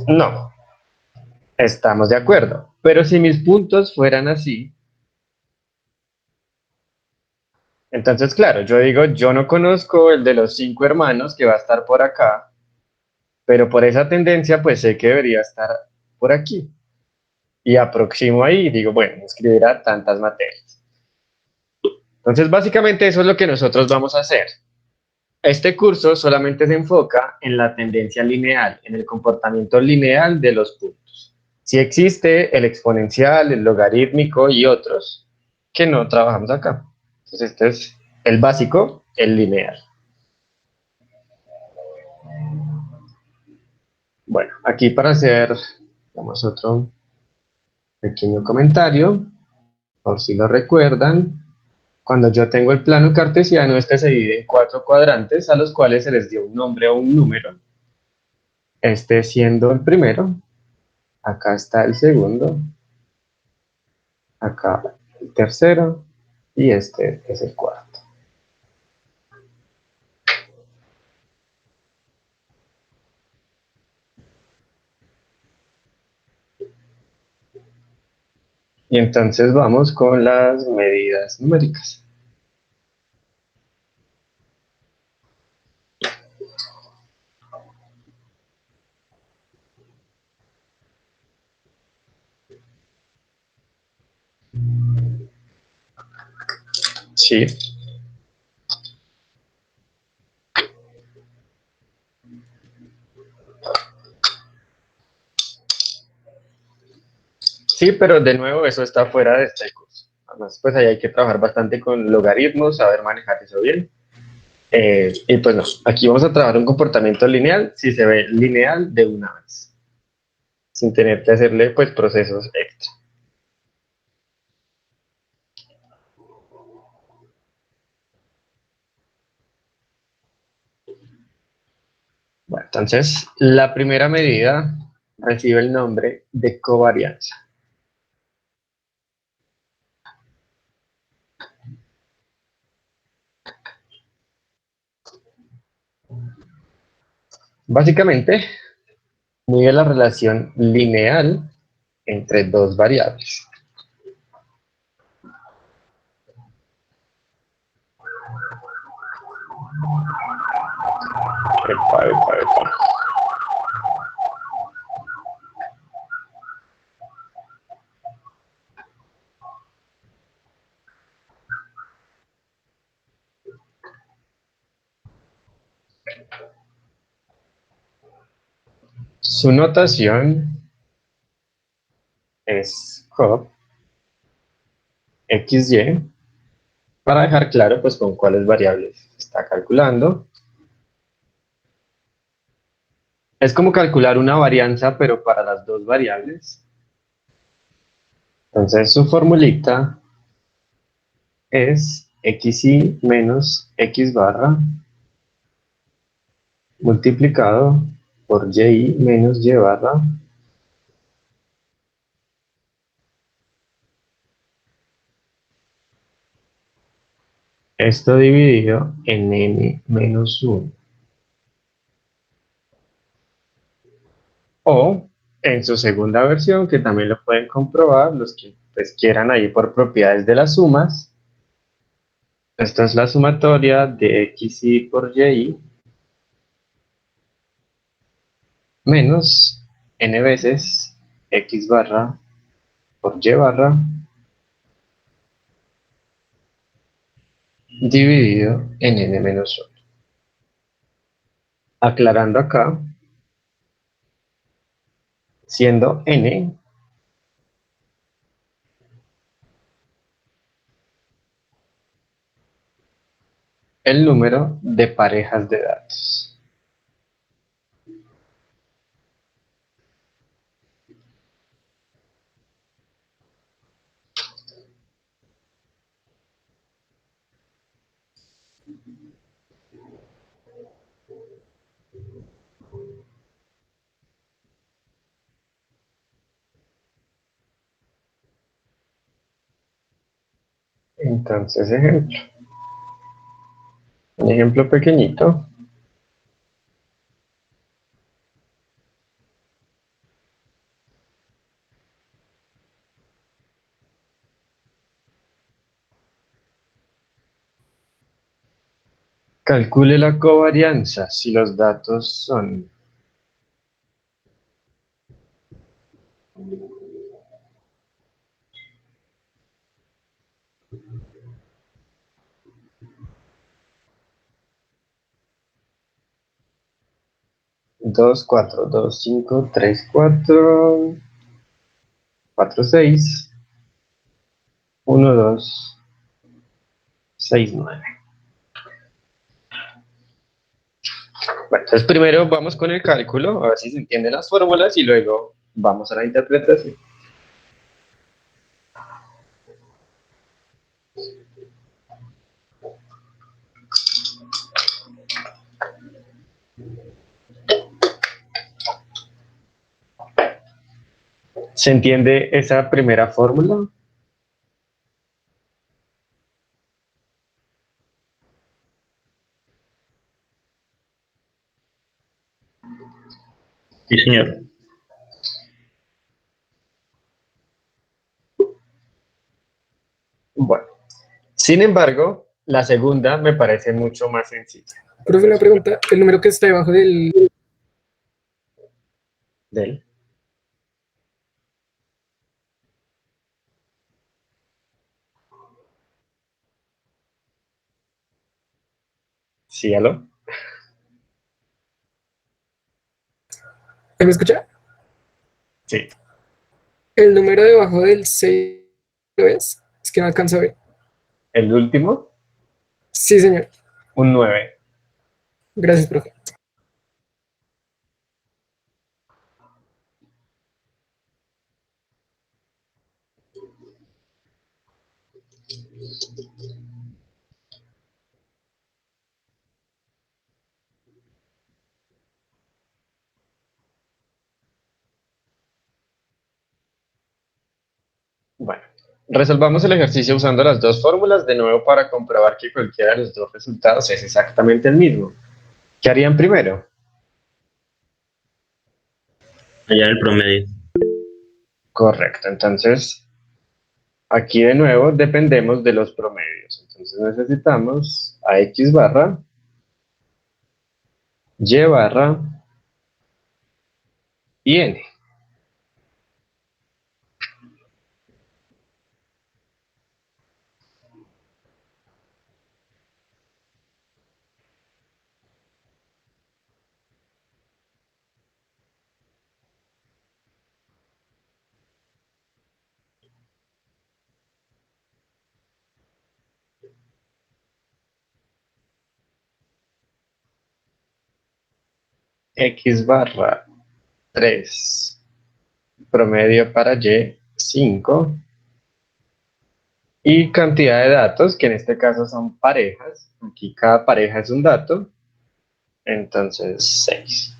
No, estamos de acuerdo. Pero si mis puntos fueran así, entonces, claro, yo digo, yo no conozco el de los 5 hermanos que va a estar por acá, pero por esa tendencia, pues sé que debería estar por aquí. Y aproximo ahí y digo, bueno, escribirá tantas materias. Entonces, básicamente eso es lo que nosotros vamos a hacer. Este curso solamente se enfoca en la tendencia lineal, en el comportamiento lineal de los puntos. Si existe el exponencial, el logarítmico y otros que no trabajamos acá. Entonces, este es el básico, el lineal. Bueno, aquí para hacer, vamos otro pequeño comentario, por si lo recuerdan. Cuando yo tengo el plano cartesiano, este se divide en 4 cuadrantes a los cuales se les dio un nombre o un número. Este siendo el primero, acá está el segundo, acá el tercero y este es el cuarto. Y entonces vamos con las medidas numéricas. Sí. Sí, pero de nuevo eso está fuera de este curso. Además, pues ahí hay que trabajar bastante con logaritmos, saber manejar eso bien. Y pues no, aquí vamos a trabajar un comportamiento lineal si se ve lineal de una vez, sin tener que hacerle pues procesos extra. Bueno, entonces la primera medida recibe el nombre de covarianza. Básicamente, mide la relación lineal entre dos variables. Epa, epa, epa. Su notación es COP XY, para dejar claro pues con cuáles variables se está calculando. Es como calcular una varianza, pero para las dos variables. Entonces su formulita es xy menos x barra multiplicado por y menos y barra esto dividido en n menos 1. O en su segunda versión, que también lo pueden comprobar los que pues, quieran ahí por propiedades de las sumas. Esta es la sumatoria de xy por y menos n veces x barra por y barra dividido en n menos 1. Aclarando acá, siendo n el número de parejas de datos. Entonces, ejemplo. Un ejemplo pequeñito. Calcule la covarianza si los datos son dos, cuatro, dos, cinco, tres, cuatro, cuatro, seis, uno, dos, seis, nueve. Bueno, entonces primero vamos con el cálculo, a ver si se entienden las fórmulas y luego vamos a la interpretación. ¿Se entiende esa primera fórmula? Sí, señor. Bueno, sin embargo, la segunda me parece mucho más sencilla. Profe, una pregunta. El número que está debajo del... ¿Del? ¿Sí, aló? ¿Me escucha? Sí. El número debajo del 6, ¿lo ves? Es que no alcanzo a ver. ¿El último? Sí, señor. Un 9. Gracias, profe. Bueno, resolvamos el ejercicio usando las dos fórmulas de nuevo para comprobar que cualquiera de los dos resultados es exactamente el mismo. ¿Qué harían primero? Hallar el promedio. Correcto, entonces aquí de nuevo dependemos de los promedios. Entonces necesitamos a x barra, y barra y n. X barra 3, promedio para Y 5, y cantidad de datos, que en este caso son parejas. Aquí cada pareja es un dato, entonces 6.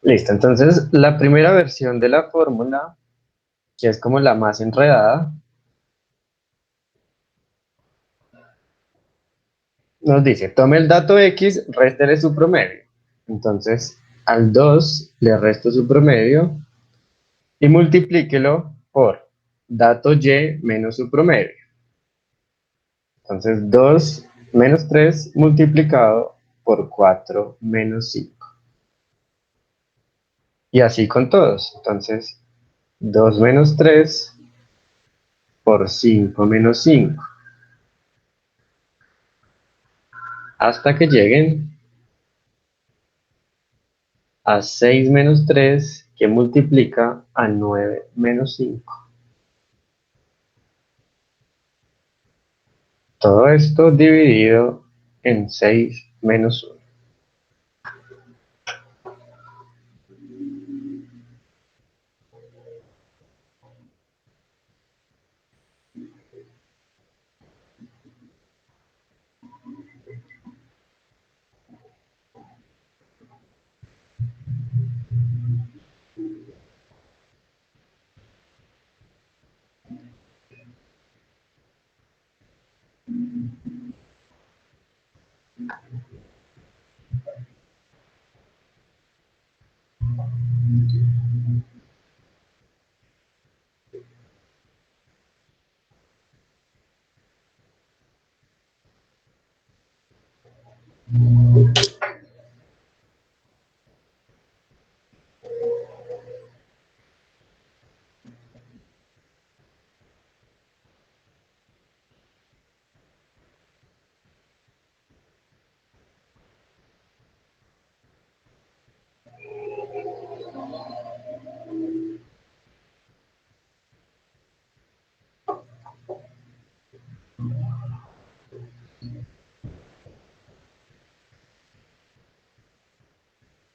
Listo, entonces la primera versión de la fórmula, que es como la más enredada, nos dice, tome el dato X, réstele su promedio. Entonces, al 2 le resto su promedio y multiplíquelo por dato Y menos su promedio. Entonces, 2 menos 3 multiplicado por 4 menos 5. Y así con todos. Entonces, 2 menos 3 por 5 menos 5. Hasta que lleguen a 6 menos 3, que multiplica a 9 menos 5. Todo esto dividido en 6 menos 1.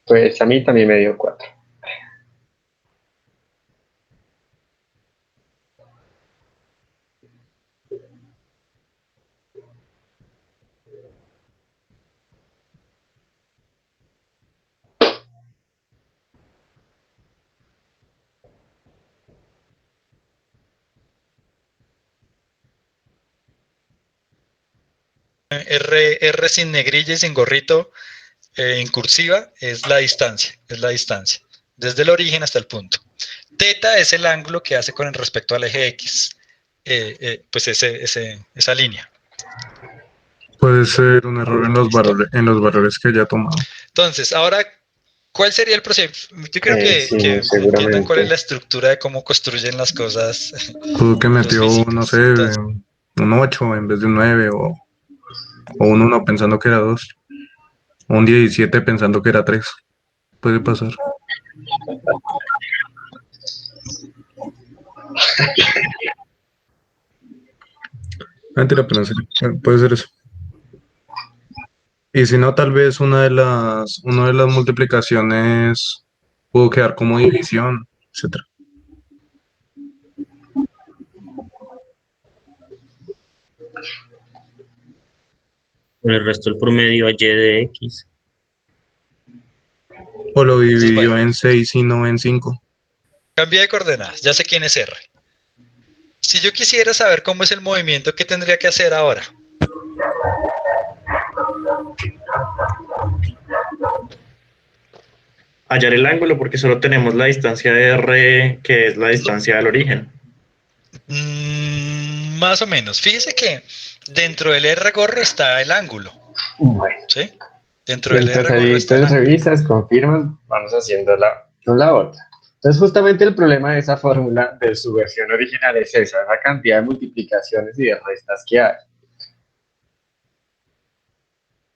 Pues a mí también me dio 4. R sin negrilla y sin gorrito, en cursiva, es la distancia, desde el origen hasta el punto. Teta es el ángulo que hace con respecto al eje X, pues esa línea. Puede ser un error en los valores que ya tomado. Entonces, ahora, ¿cuál sería el proceso? Yo creo Sí, que seguramente. entiendan cuál es la estructura de cómo construyen las cosas. Pudo que los metió, físicos. no sé, Entonces, un 8 en vez de un 9 o un 1 pensando que era 2. O un 17 pensando que era 3. Puede pasar. Mentira, pero en serio, puede ser eso. Y si no, tal vez una de las multiplicaciones pudo quedar como división, etcétera. Le restó el promedio a Y de X. O lo dividió bueno, en 6 y no en 5. cambia de coordenadas, ya sé quién es R. Si yo quisiera saber cómo es el movimiento, ¿qué tendría que hacer ahora? hallar el ángulo porque solo tenemos la distancia de R, que es la distancia del origen. Más o menos. Fíjese que dentro del R gorro está el ángulo. Bueno, ¿Sí? Dentro del mientras R gorro ahí está el entonces ángulo. revisas, confirmas, vamos haciendo la otra. Entonces, justamente el problema de esa fórmula de su versión original es esa cantidad de multiplicaciones y de restas que hay.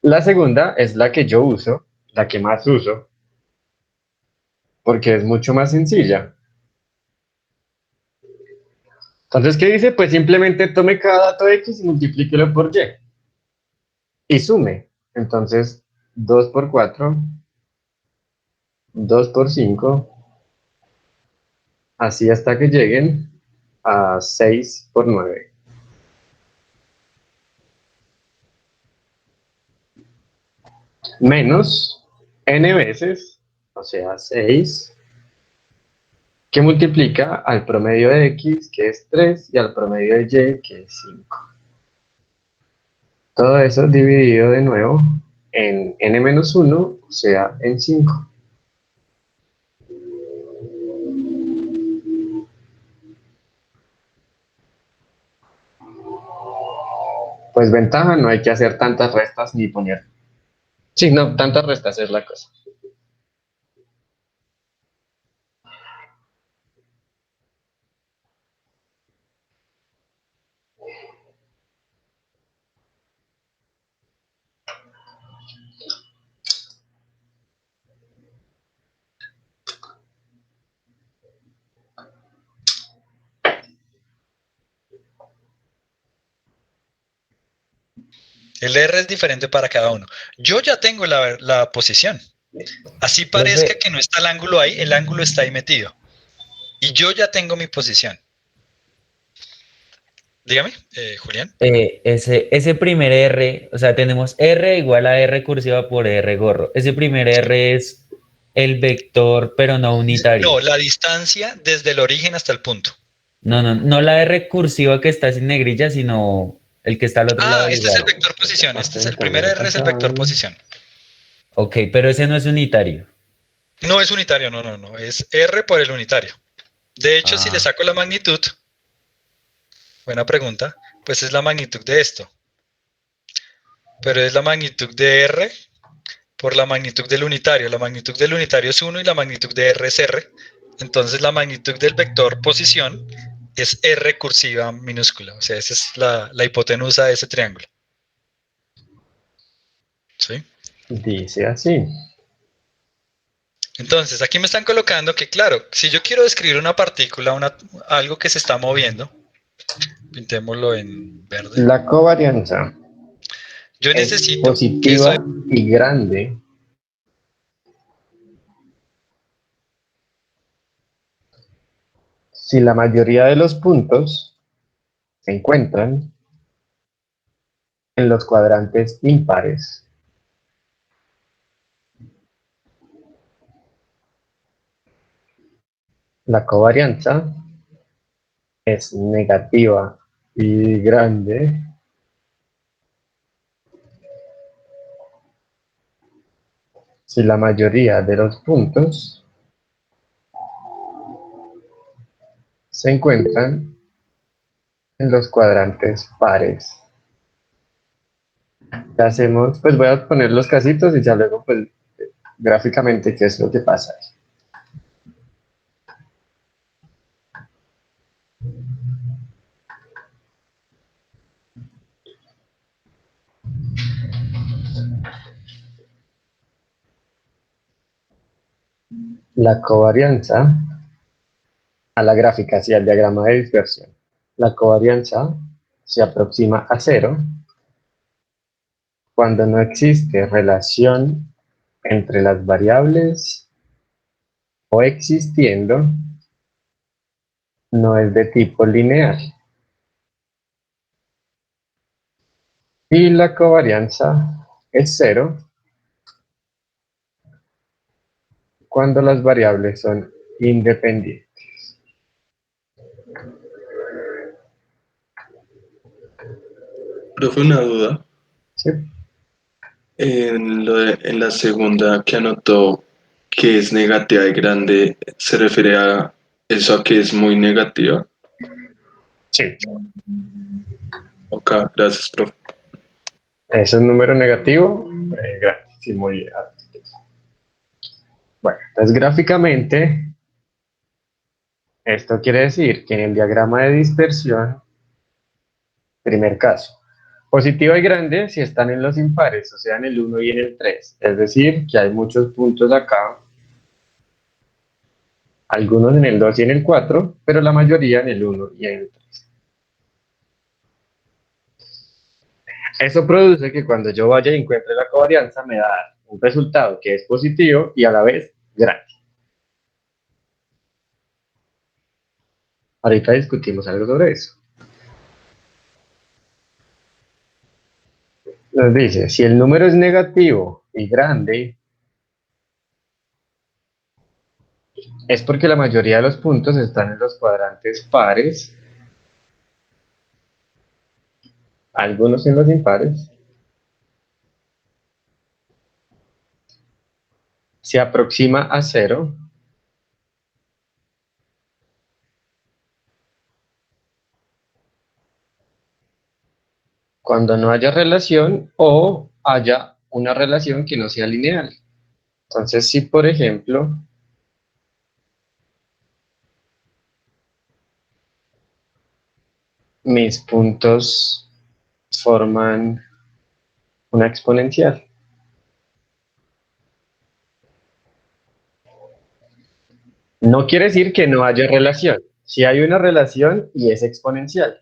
La segunda es la que yo uso, la que más uso, porque es mucho más sencilla. Entonces, ¿qué dice? Pues simplemente tome cada dato X y multiplíquelo por Y. Y sume. Entonces, 2 por 4, 2 por 5, así hasta que lleguen a 6 por 9. Menos n veces, o sea, 6, que multiplica al promedio de X, que es 3, y al promedio de Y, que es 5. Todo eso dividido de nuevo en n-1, o sea, en 5. Pues ventaja, no hay que hacer tantas restas ni poner. Sí, no, tantas restas es la cosa. El R es diferente para cada uno. Yo ya tengo la posición. Así parezca Profe, que no está el ángulo ahí, el ángulo está ahí metido. Y yo ya tengo mi posición. Dígame, Julián. ese primer R, o sea, tenemos R igual a R cursiva por R gorro. Ese primer R es el vector, pero no unitario. No, la distancia desde el origen hasta el punto. No la R cursiva que está sin negrilla, sino el que está al otro lado Ah, del este es el igual. vector posición. El primer R es el vector posición. Ok, pero ese no es unitario. No es unitario, no. Es R por el unitario. De hecho, si le Ah, saco la magnitud, buena pregunta, pues es la magnitud de esto. Pero es la magnitud de R por la magnitud del unitario. La magnitud del unitario es 1 y la magnitud de R es R. Entonces la magnitud del vector posición es R cursiva minúscula. O sea, esa es la hipotenusa de ese triángulo. ¿Sí? Dice así. Entonces, aquí me están colocando que, claro, si yo quiero describir una partícula, algo que se está moviendo, pintémoslo en verde. La covarianza Yo es necesito que eso... positiva y grande si la mayoría de los puntos se encuentran en los cuadrantes impares. La covarianza es negativa y grande si la mayoría de los puntos se encuentran en los cuadrantes pares. ¿Qué hacemos? Pues voy a poner los casitos y ya luego pues gráficamente qué es lo que pasa. La covarianza a la gráfica, sí, al diagrama de dispersión. La covarianza se aproxima a 0 cuando no existe relación entre las variables o existiendo no es de tipo lineal. Y la covarianza es 0 cuando las variables son independientes. Profe, una duda. ¿Sí? En la segunda que anotó que es negativa y grande, ¿se refiere a eso, a que es muy negativa? Sí. Ok, gracias, profe. Es un número negativo, grande, sí, muy alto. Bueno, entonces gráficamente, esto quiere decir que en el diagrama de dispersión, primer caso, positiva y grande si están en los impares, o sea, en el 1 y en el 3. Es decir, que hay muchos puntos acá, algunos en el 2 y en el 4, pero la mayoría en el 1 y en el 3. Eso produce que cuando yo vaya y encuentre la covarianza me da un resultado que es positivo y a la vez grande. Ahorita discutimos algo sobre eso. Nos dice, si el número es negativo y grande, es porque la mayoría de los puntos están en los cuadrantes pares, algunos en los impares. Se aproxima a 0. Cuando no haya relación o haya una relación que no sea lineal. Entonces, si por ejemplo, mis puntos forman una exponencial. No quiere decir que no haya relación. Si hay una relación y es exponencial.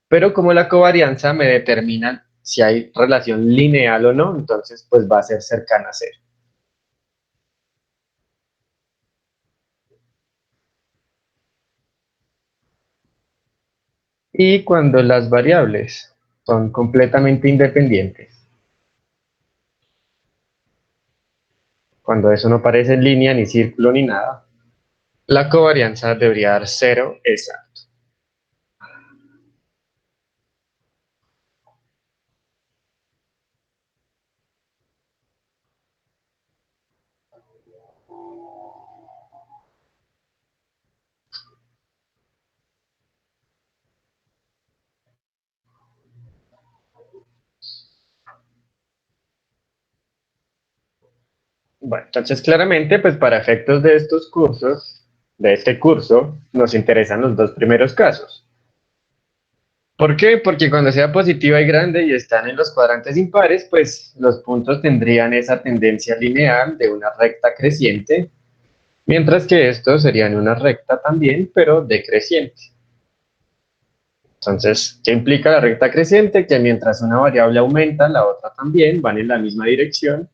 Pero como la covarianza me determina si hay relación lineal o no, entonces pues va a ser cercana a 0. Y cuando las variables son completamente independientes, cuando eso no parece en línea, ni círculo, ni nada, la covarianza debería dar 0 exacto. Bueno, entonces claramente, pues para efectos de estos cursos, de este curso, nos interesan los dos primeros casos. ¿Por qué? Porque cuando sea positiva y grande y están en los cuadrantes impares, pues los puntos tendrían esa tendencia lineal de una recta creciente, mientras que estos serían una recta también, pero decreciente. Entonces, ¿qué implica la recta creciente? Que mientras una variable aumenta, la otra también, van en la misma dirección,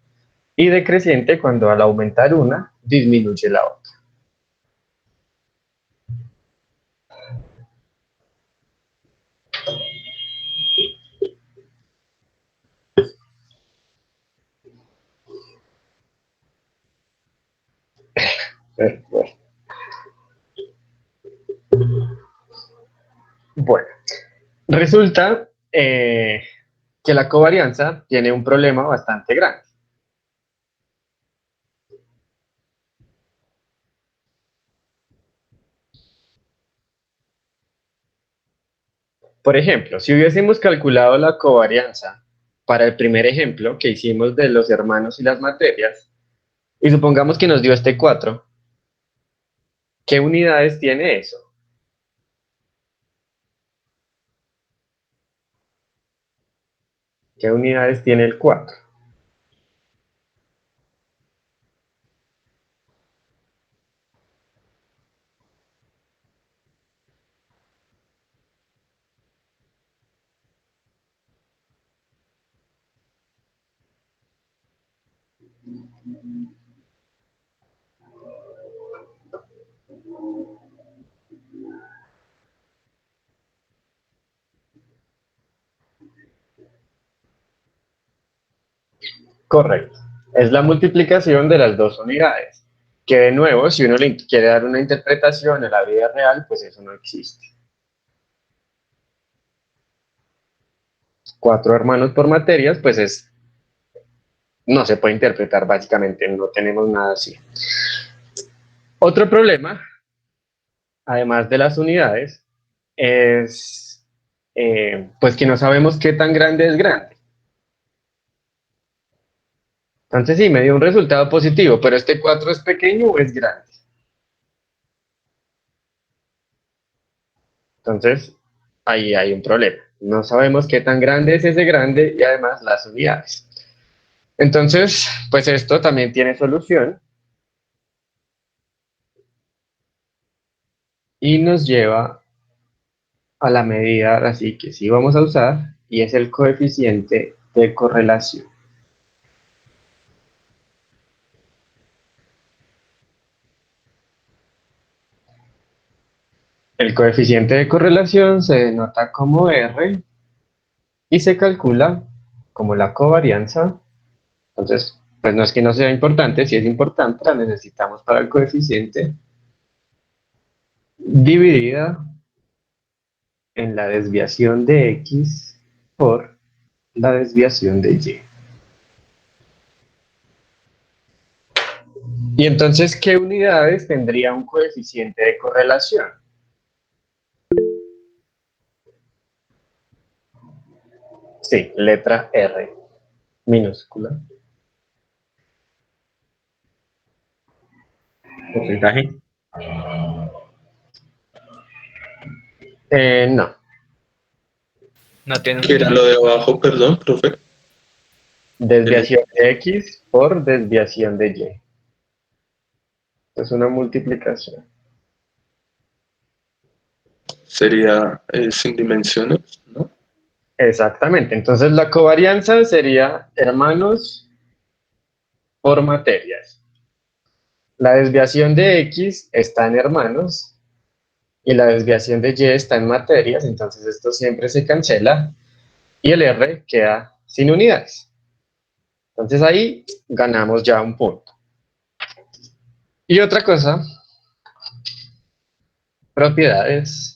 y decreciente cuando al aumentar una, disminuye la otra. Bueno, resulta que la covarianza tiene un problema bastante grande. Por ejemplo, si hubiésemos calculado la covarianza para el primer ejemplo que hicimos de los hermanos y las materias, y supongamos que nos dio este 4, ¿qué unidades tiene eso? ¿Qué unidades tiene el 4? Correcto. Es la multiplicación de las dos unidades. Que de nuevo, si uno le quiere dar una interpretación a la vida real, pues eso no existe. 4 hermanos por materias, pues no se puede interpretar básicamente, no tenemos nada así. Otro problema, además de las unidades, es pues que no sabemos qué tan grande es grande. Entonces sí, me dio un resultado positivo, pero este 4 es pequeño o es grande. Entonces, ahí hay un problema. No sabemos qué tan grande es ese grande y además las unidades. Entonces, pues esto también tiene solución y nos lleva a la medida así que sí vamos a usar y es el coeficiente de correlación. El coeficiente de correlación se denota como R y se calcula como la covarianza. Entonces, pues no es que no sea importante, si es importante, la necesitamos para el coeficiente dividida en la desviación de X por la desviación de Y. Y entonces, ¿qué unidades tendría un coeficiente de correlación? Sí, letra R, minúscula. Porcentaje. No. No tiene ¿Qué era lo de abajo, perdón, profe? Desviación de X por desviación de Y. Es una multiplicación. Sería sin dimensiones, ¿no? Exactamente. Entonces la covarianza sería hermanos por materias. La desviación de X está en hermanos y la desviación de Y está en materias, entonces esto siempre se cancela y el R queda sin unidades. Entonces ahí ganamos ya un punto. Y otra cosa, propiedades.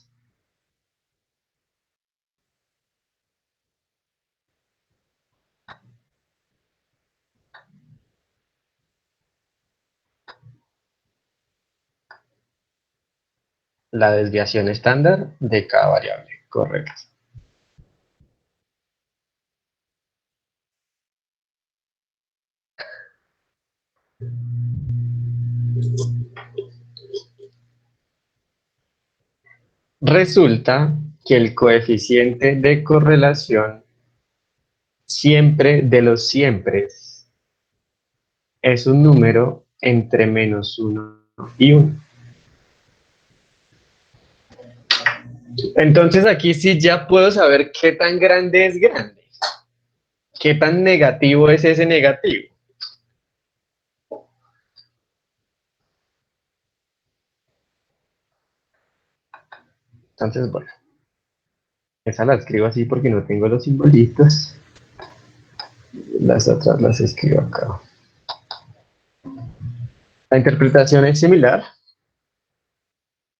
La desviación estándar de cada variable, correcto. Resulta que el coeficiente de correlación siempre de los siempre es un número entre -1 y 1. Entonces aquí sí ya puedo saber qué tan grande es grande. ¿Qué tan negativo es ese negativo? Entonces, bueno, esa la escribo así porque no tengo los simbolitos. Las otras las escribo acá. La interpretación es similar.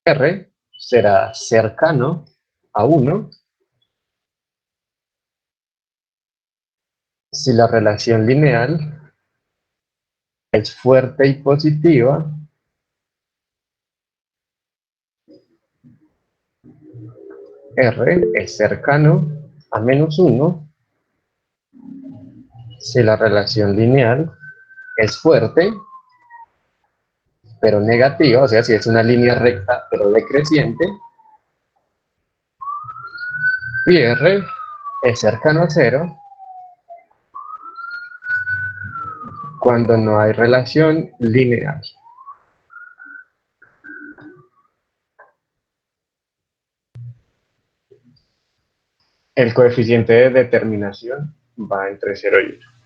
R será cercano a 1 si la relación lineal es fuerte y positiva. R es cercano a -1 si la relación lineal es fuerte pero negativa, o sea, si es una línea recta pero decreciente, y R es cercano a 0 cuando no hay relación lineal. El coeficiente de determinación va entre 0 y 1.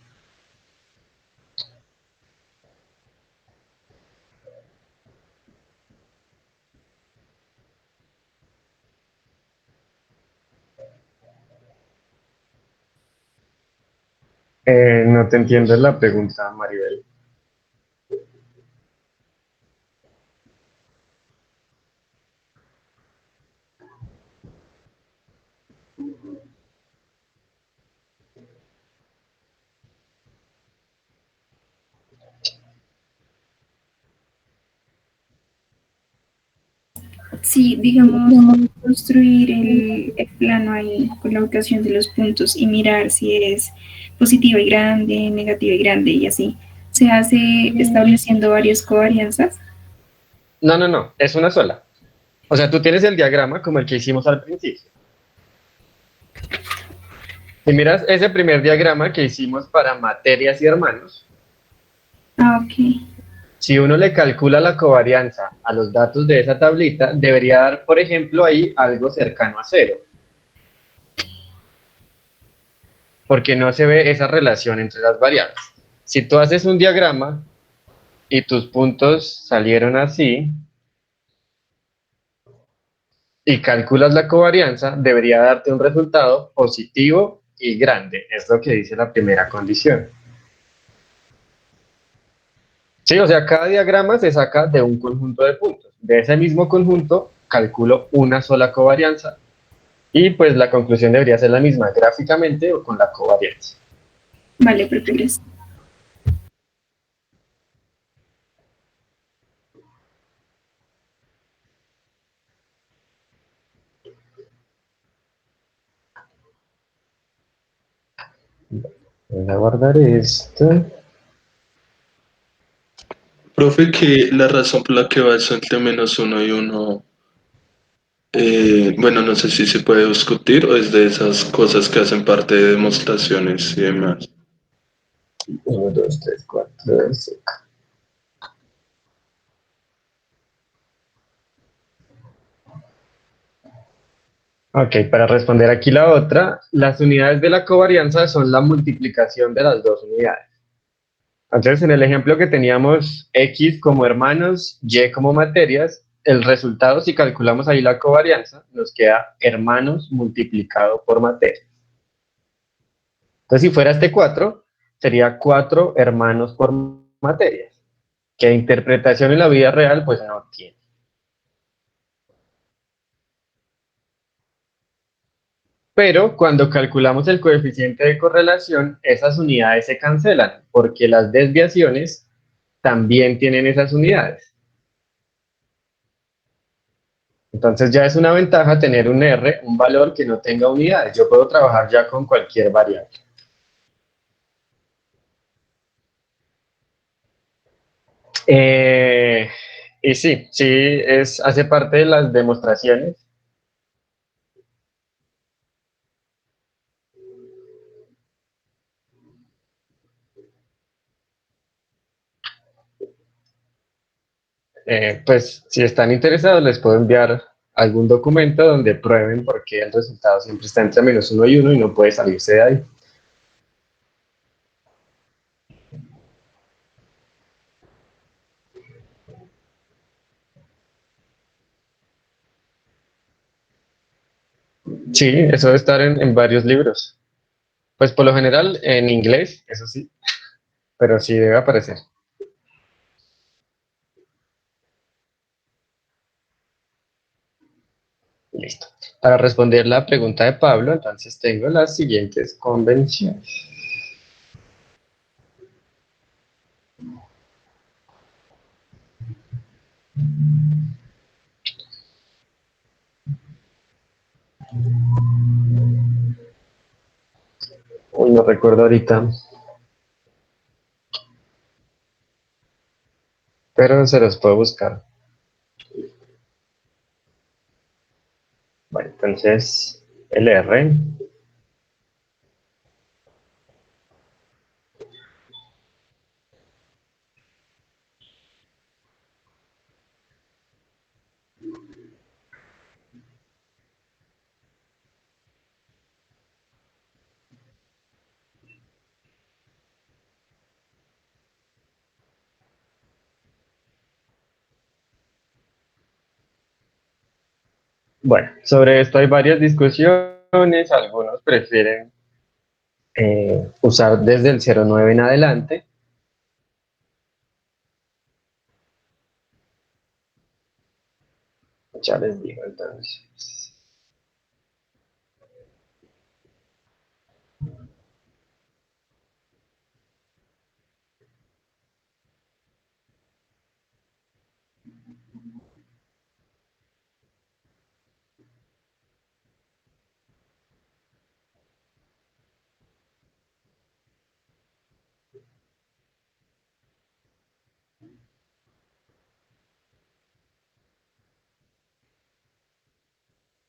No te entiendo la pregunta, Maribel. Sí, digamos, construir el plano ahí con la ubicación de los puntos y mirar si es positiva y grande, negativa y grande y así. Se hace estableciendo varias covarianzas. No, no, no, es una sola. O sea, tú tienes el diagrama como el que hicimos al principio. Si miras ese primer diagrama que hicimos para materias y hermanos, Ah, ok. si uno le calcula la covarianza a los datos de esa tablita, debería dar, por ejemplo, ahí algo cercano a cero, porque no se ve esa relación entre las variables. Si tú haces un diagrama y tus puntos salieron así y calculas la covarianza, debería darte un resultado positivo y grande, es lo que dice la primera condición. Sí, o sea, cada diagrama se saca de un conjunto de puntos. De ese mismo conjunto calculo una sola covarianza y pues la conclusión debería ser la misma gráficamente o con la covarianza. Vale, perfecto. Voy a guardar esto. Profe, que la razón por la que va eso entre -1 y 1, bueno, no sé si se puede discutir o es de esas cosas que hacen parte de demostraciones y demás. 1, 2, 3, 4, 5. Ok, para responder aquí la otra, las unidades de la covarianza son la multiplicación de las dos unidades. Entonces, en el ejemplo que teníamos X como hermanos, Y como materias, el resultado, si calculamos ahí la covarianza, nos queda hermanos multiplicado por materias. Entonces, si fuera este 4, sería 4 hermanos por materias, que interpretación en la vida real, pues no tiene. Pero cuando calculamos el coeficiente de correlación, esas unidades se cancelan, porque las desviaciones también tienen esas unidades. Entonces ya es una ventaja tener un R, un valor que no tenga unidades. Yo puedo trabajar ya con cualquier variable. Eh, y sí, hace parte de las demostraciones. Pues si están interesados, les puedo enviar algún documento donde prueben por qué el resultado siempre está entre -1 y 1 y no puede salirse de ahí. Sí, eso debe estar en varios libros. Pues por lo general en inglés, eso sí, pero sí debe aparecer. Listo. Para responder la pregunta de Pablo, entonces tengo las siguientes convenciones. Uy, no recuerdo ahorita, pero se los puedo buscar. Bueno, entonces el R. Bueno, sobre esto hay varias discusiones, algunos prefieren usar desde el 0,9 en adelante. Ya les digo entonces.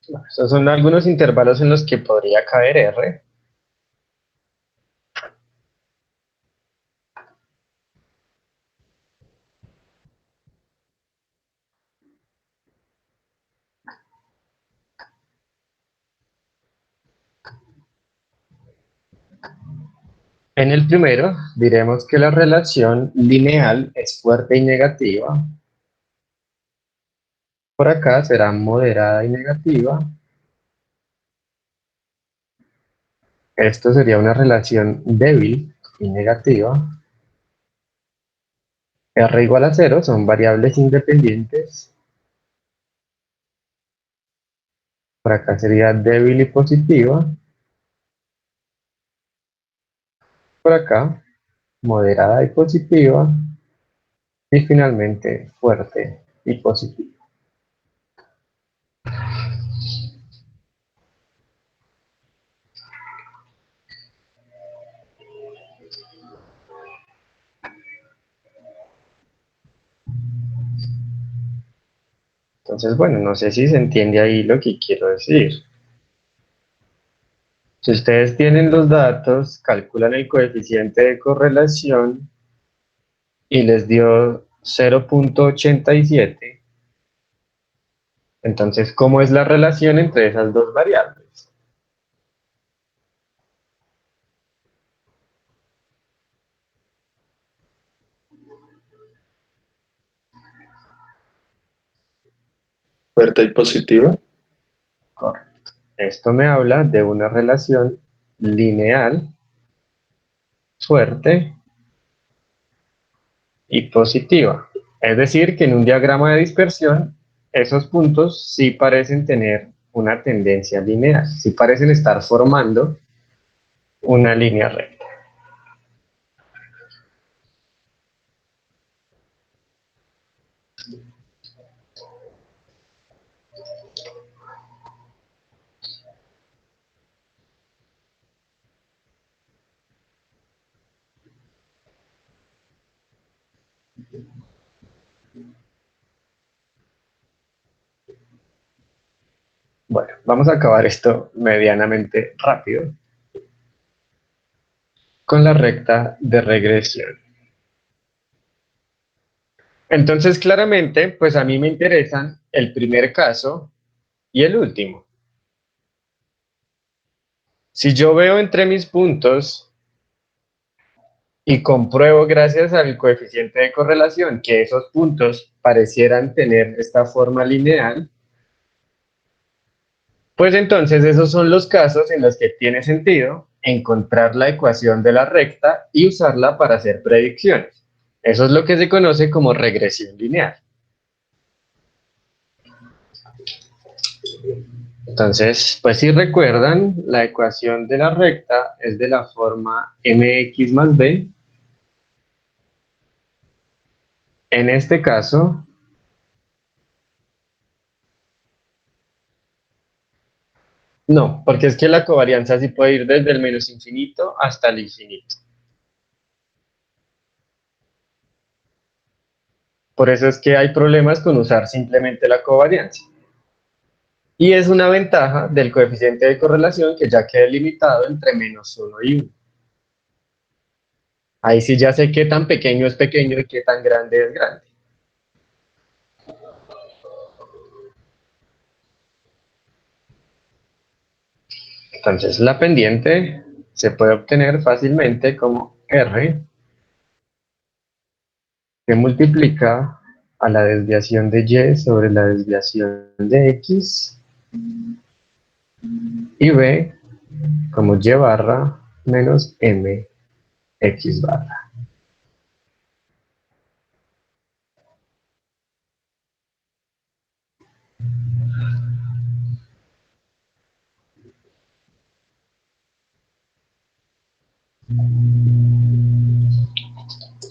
Esos son algunos intervalos en los que podría caer R. En el primero, diremos que la relación lineal es fuerte y negativa. Por acá será moderada y negativa. Esto sería una relación débil y negativa. R igual a 0 son variables independientes. Por acá sería débil y positiva. Por acá, moderada y positiva. Y finalmente, fuerte y positiva. Entonces, bueno, no sé si se entiende ahí lo que quiero decir. Si ustedes tienen los datos, calculan el coeficiente de correlación y les dio 0.87, entonces, ¿cómo es la relación entre esas dos variables? Fuerte y positiva. Correcto. Esto me habla de una relación lineal, fuerte y positiva. Es decir, que en un diagrama de dispersión, esos puntos sí parecen tener una tendencia lineal, sí parecen estar formando una línea recta. Bueno, vamos a acabar esto medianamente rápido con la recta de regresión. Entonces, claramente, pues a mí me interesan el primer caso y el último. Si yo veo entre mis puntos y compruebo gracias al coeficiente de correlación que esos puntos parecieran tener esta forma lineal, pues entonces esos son los casos en los que tiene sentido encontrar la ecuación de la recta y usarla para hacer predicciones. Eso es lo que se conoce como regresión lineal. Entonces, pues si recuerdan, la ecuación de la recta es de la forma mx más b. En este caso, no, porque es que la covarianza sí puede ir desde el menos infinito hasta el infinito. Por eso es que hay problemas con usar simplemente la covarianza. Y es una ventaja del coeficiente de correlación que ya queda limitado entre -1 y 1. Ahí sí ya sé qué tan pequeño es pequeño y qué tan grande es grande. Entonces la pendiente se puede obtener fácilmente como R, que multiplica a la desviación de Y sobre la desviación de X, y B como Y barra menos M X barra.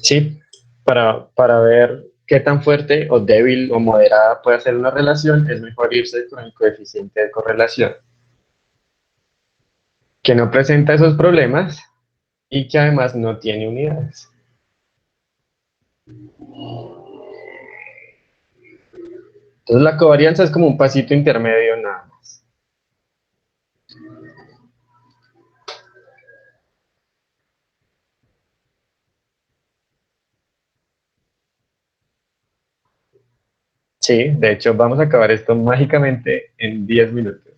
Sí, para ver qué tan fuerte o débil o moderada puede ser una relación, es mejor irse con el coeficiente de correlación, que no presenta esos problemas y que además no tiene unidades. Entonces la covarianza es como un pasito intermedio nada más. Sí, de hecho vamos a acabar esto mágicamente en 10 minutos.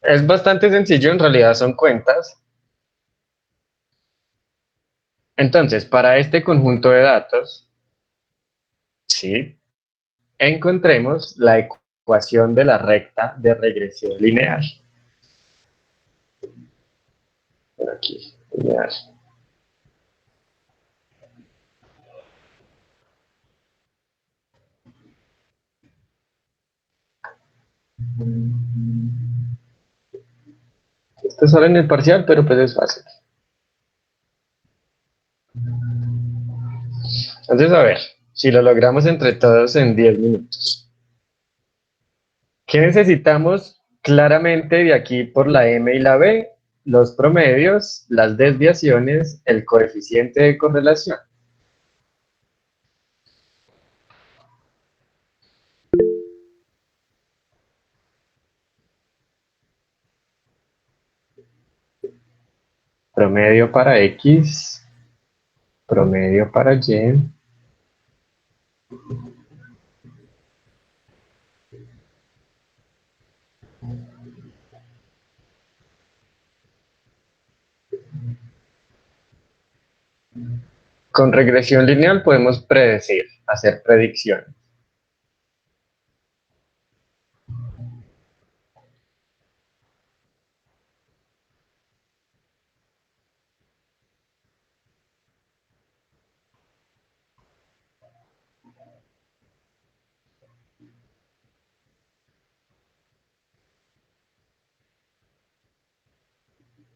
Es bastante sencillo, en realidad son cuentas. Entonces, para este conjunto de datos, sí, encontremos la ecuación de la recta de regresión lineal. Por aquí, lineal. Esto sale en el parcial, pero pues es fácil. Entonces, a ver, si lo logramos entre todos en 10 minutos. ¿Qué necesitamos claramente de aquí por la M y la B? Los promedios, las desviaciones, el coeficiente de correlación. Promedio para X, promedio para Y. Con regresión lineal podemos predecir, hacer predicciones.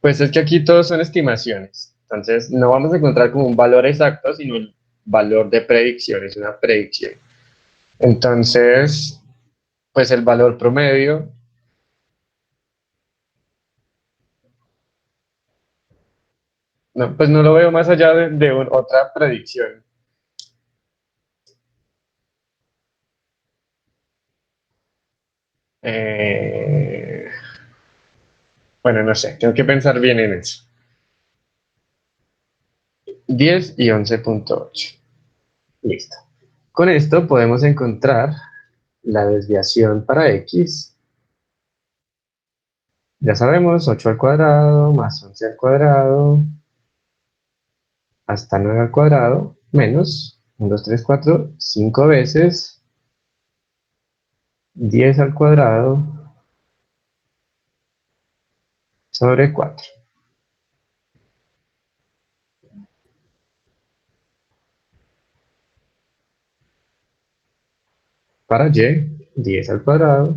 Pues es que aquí todos son estimaciones. Entonces no vamos a encontrar como un valor exacto, sino un valor de predicción, es una predicción. Entonces, pues el valor promedio no, pues no lo veo más allá de otra predicción. Eh, bueno, no sé, tengo que pensar bien en eso. 10 y 11.8. Listo. Con esto podemos encontrar la desviación para X. Ya sabemos, 8 al cuadrado más 11 al cuadrado hasta 9 al cuadrado menos 1, 2, 3, 4, 5 veces 10 al cuadrado sobre 4. Para Y, 10 al cuadrado,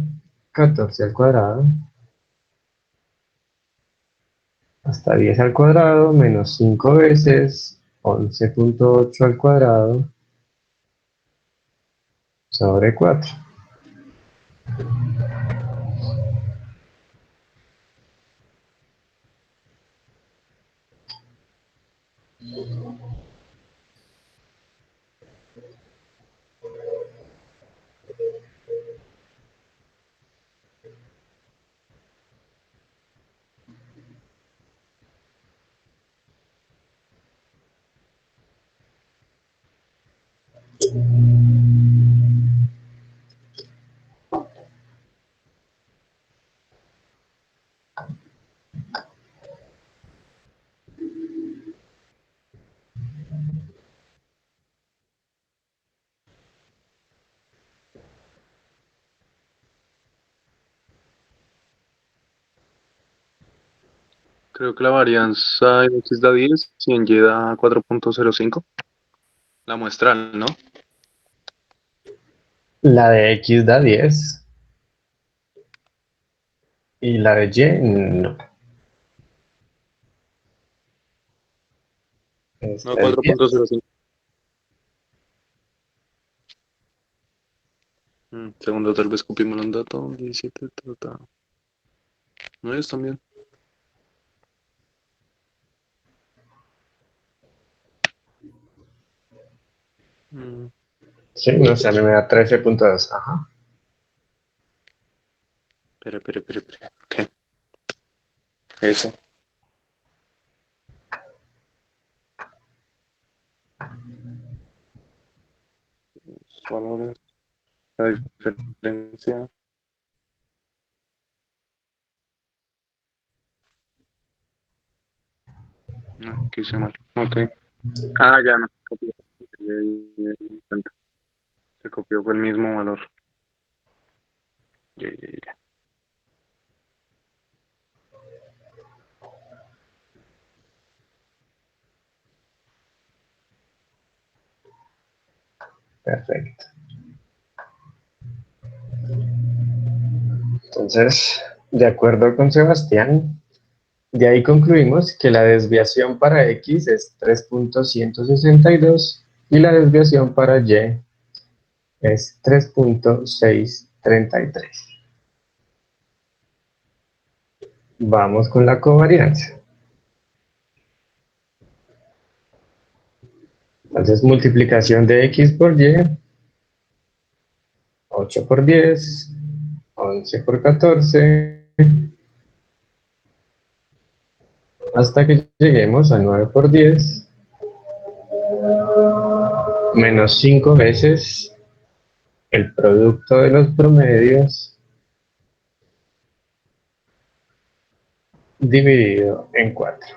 14 al cuadrado, hasta 10 al cuadrado, menos 5 veces 11.8 al cuadrado, sobre 4. Creo que la varianza en X da 10 y en Y da 4.05. La muestral, ¿no? La de X da 10 y la de Y no. Esta No, es 10. 4.05. Segundo, tal vez copiemos un dato. 17, no es también. Sí, no sé, a mí me da 13.2. Ajá. Espera. Ok. Eso. Valores. La diferencia. No, aquí hice mal. Ok. Ah, ya no. Copió. Se copió, fue el mismo valor. Ya. Perfecto. Entonces, de acuerdo con Sebastián, de ahí concluimos que la desviación para X es 3.162 y la desviación para Y es 3.633. Vamos con la covarianza. Entonces, multiplicación de X por Y, 8 por 10, 11 por 14, hasta que lleguemos a 9 por 10, menos 5 veces el producto de los promedios dividido en 4.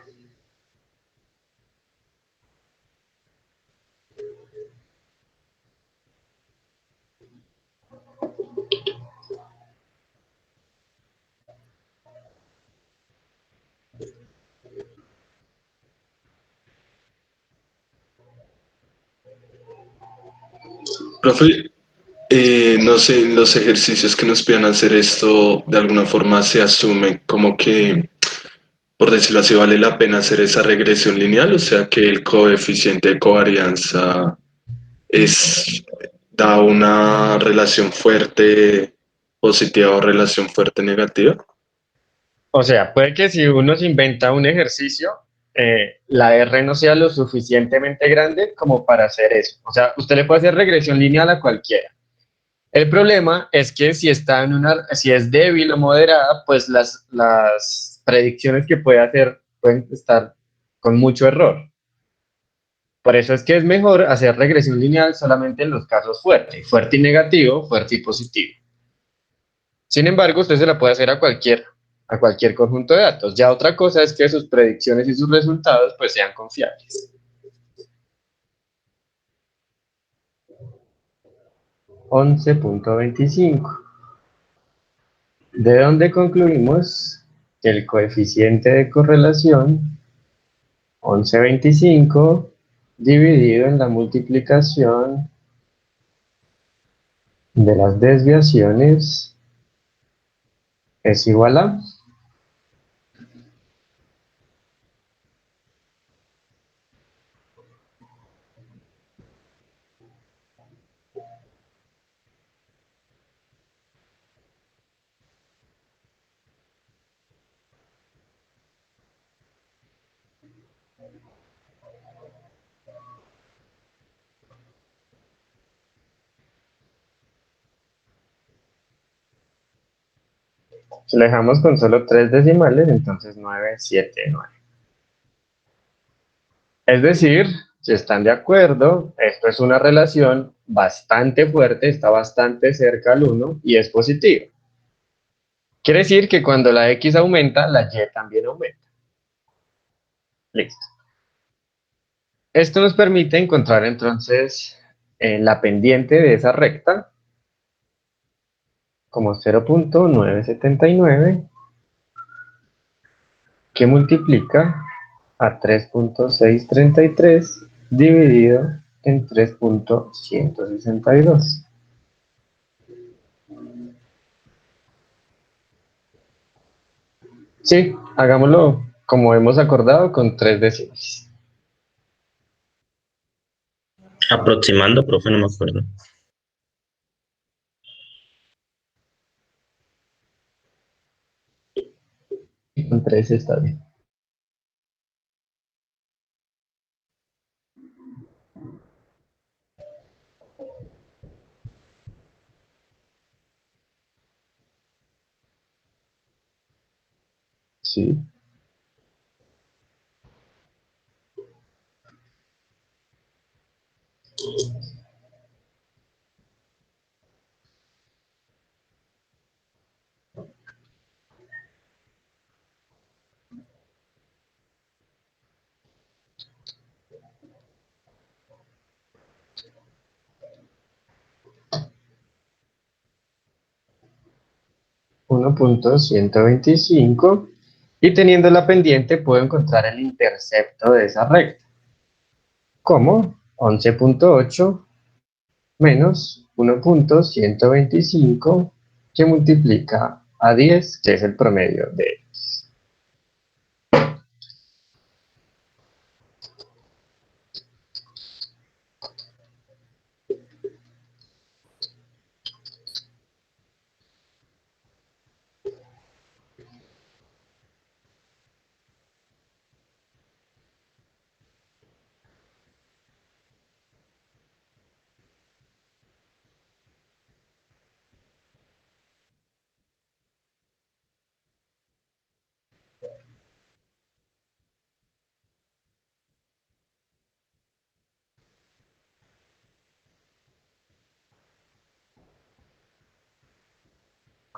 Profe, no sé, los ejercicios que nos pidan hacer esto, de alguna forma se asume como que, por decirlo así, vale la pena hacer esa regresión lineal, o sea que el coeficiente de covarianza da una relación fuerte positiva o relación fuerte negativa. O sea, puede que si uno se inventa un ejercicio, la R no sea lo suficientemente grande como para hacer eso. O sea, usted le puede hacer regresión lineal a cualquiera. El problema es que si es débil o moderada, pues las predicciones que puede hacer pueden estar con mucho error. Por eso es que es mejor hacer regresión lineal solamente en los casos fuerte y negativo, fuerte y positivo. Sin embargo, usted se la puede hacer a cualquier conjunto de datos. Ya otra cosa es que sus predicciones y sus resultados pues sean confiables. 11.25. ¿De dónde concluimos que el coeficiente de correlación 11.25 dividido en la multiplicación de las desviaciones es igual a? Si lo dejamos con solo 3 decimales, entonces 979. Es decir, si están de acuerdo, esto es una relación bastante fuerte, está bastante cerca al 1 y es positiva. Quiere decir que cuando la X aumenta, la Y también aumenta. Listo. Esto nos permite encontrar entonces la pendiente de esa recta como 0.979 que multiplica a 3.633 dividido en 3.162. Sí, hagámoslo como hemos acordado con 3 decimales. Aproximando, profe, no me acuerdo. Con 3 está bien. Sí. Uno punto 125 y teniendo la pendiente puedo encontrar el intercepto de esa recta, como 11.8 menos 1.125 que multiplica a 10, que es el promedio de X.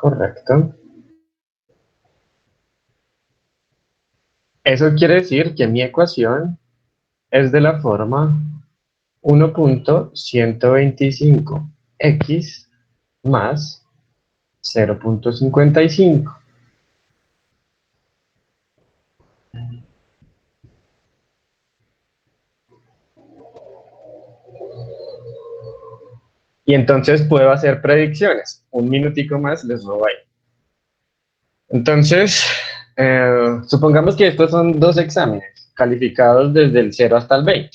Correcto. Eso quiere decir que mi ecuación es de la forma 1.125x más 0.55. Y entonces puedo hacer predicciones. Un minutico más les robo ahí. Entonces, supongamos que estos son dos exámenes calificados desde el 0 hasta el 20.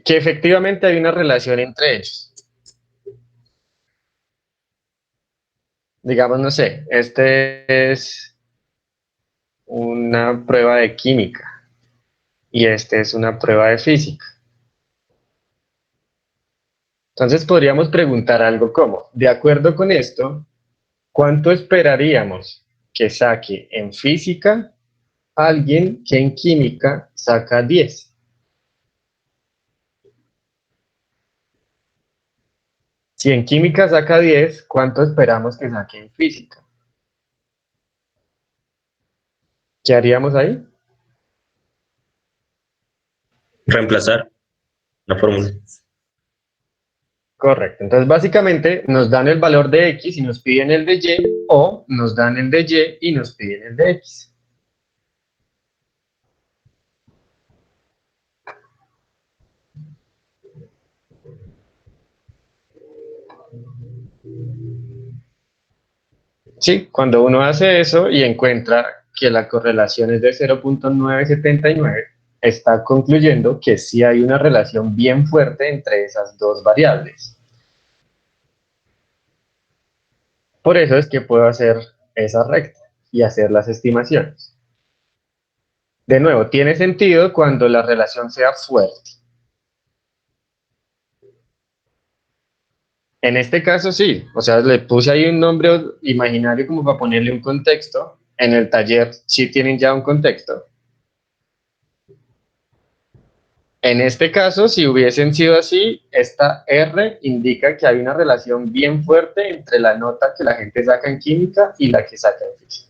Que efectivamente hay una relación entre ellos. Digamos, no sé, este es una prueba de química y este es una prueba de física. Entonces podríamos preguntar algo como, de acuerdo con esto, ¿cuánto esperaríamos que saque en física alguien que en química saca 10? Si en química saca 10, ¿cuánto esperamos que saque en física? ¿Qué haríamos ahí? Reemplazar la fórmula. Correcto. Entonces, básicamente nos dan el valor de X y nos piden el de Y, o nos dan el de Y y nos piden el de X. Sí, cuando uno hace eso y encuentra que la correlación es de 0.979, está concluyendo que sí hay una relación bien fuerte entre esas dos variables. Por eso es que puedo hacer esa recta y hacer las estimaciones. De nuevo, tiene sentido cuando la relación sea fuerte. En este caso sí, o sea, le puse ahí un nombre imaginario como para ponerle un contexto. En el taller sí tienen ya un contexto. En este caso, si hubiesen sido así, esta R indica que hay una relación bien fuerte entre la nota que la gente saca en química y la que saca en física.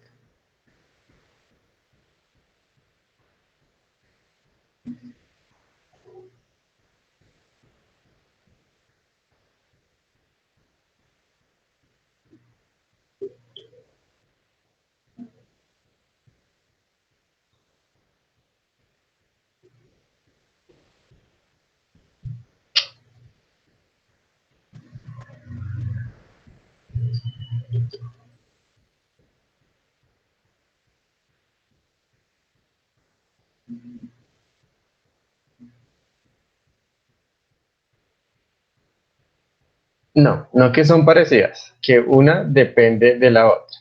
No, no que son parecidas, que una depende de la otra.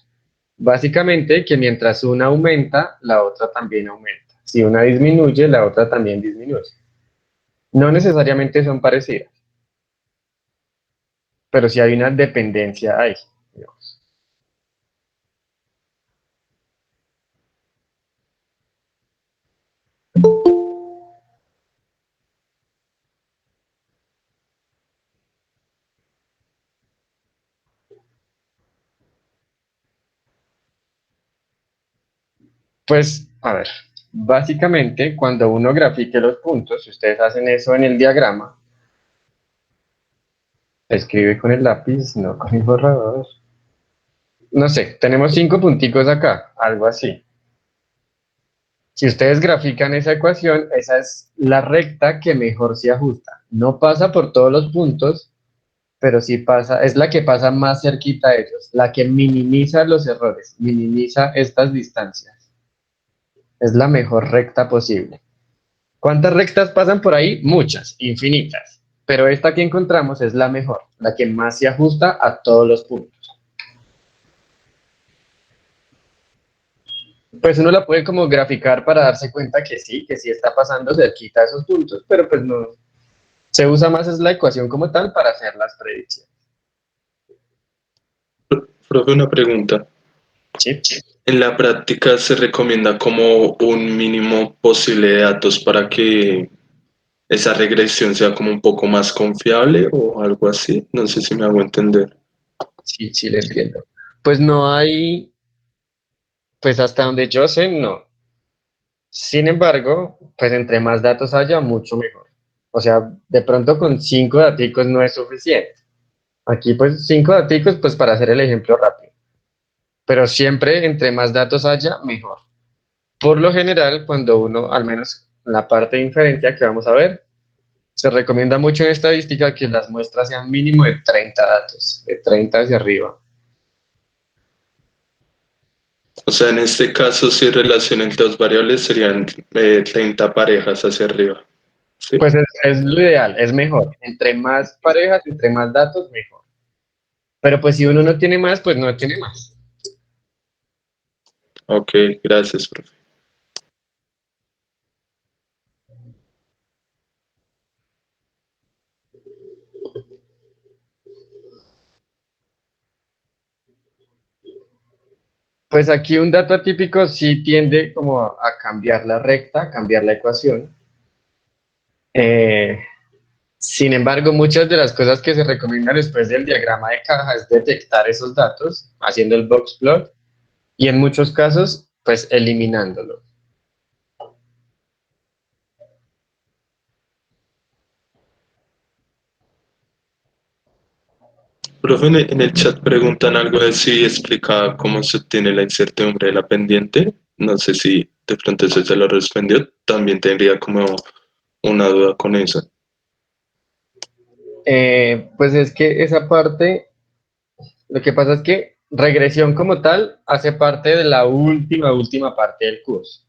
Básicamente que mientras una aumenta, la otra también aumenta. Si una disminuye, la otra también disminuye. No necesariamente son parecidas, pero sí hay una dependencia ahí. Digamos. Pues, a ver, básicamente cuando uno grafique los puntos, si ustedes hacen eso en el diagrama, escribe con el lápiz, no con el borrador. No sé, tenemos 5 punticos acá, algo así. Si ustedes grafican esa ecuación, esa es la recta que mejor se ajusta. No pasa por todos los puntos, pero sí pasa, es la que pasa más cerquita a ellos, la que minimiza los errores, minimiza estas distancias. Es la mejor recta posible. ¿Cuántas rectas pasan por ahí? Muchas, infinitas. Pero esta que encontramos es la mejor, la que más se ajusta a todos los puntos. Pues uno la puede como graficar para darse cuenta que sí está pasando cerquita a esos puntos, pero pues no. Se usa más es la ecuación como tal para hacer las predicciones. Profe, una pregunta. Sí. En la práctica se recomienda como un mínimo posible de datos para que esa regresión sea como un poco más confiable o algo así. No sé si me hago entender. Sí, sí, le entiendo. Pues no hay, pues hasta donde yo sé, no. Sin embargo, pues entre más datos haya, mucho mejor. O sea, de pronto con 5 daticos no es suficiente. Aquí pues 5 daticos pues para hacer el ejemplo rápido. Pero siempre entre más datos haya, mejor. Por lo general, cuando uno, al menos en la parte de inferencia que vamos a ver, se recomienda mucho en estadística que las muestras sean mínimo de 30 datos, de 30 hacia arriba. O sea, en este caso, si relación entre dos variables serían 30 parejas hacia arriba. ¿Sí? Pues es lo ideal, es mejor. Entre más parejas, entre más datos, mejor. Pero pues si uno no tiene más, pues no tiene más. Ok, gracias, profe. Pues aquí un dato atípico sí tiende como a cambiar la recta, a cambiar la ecuación. Sin embargo, muchas de las cosas que se recomiendan después del diagrama de caja es detectar esos datos, haciendo el box plot, y en muchos casos, pues eliminándolo. Profe, en el chat preguntan algo de si explicaba cómo se obtiene la incertidumbre de la pendiente. No sé si de pronto eso se lo respondió. También tendría como una duda con eso. Pues es que esa parte, lo que pasa es que regresión como tal hace parte de la última parte del curso.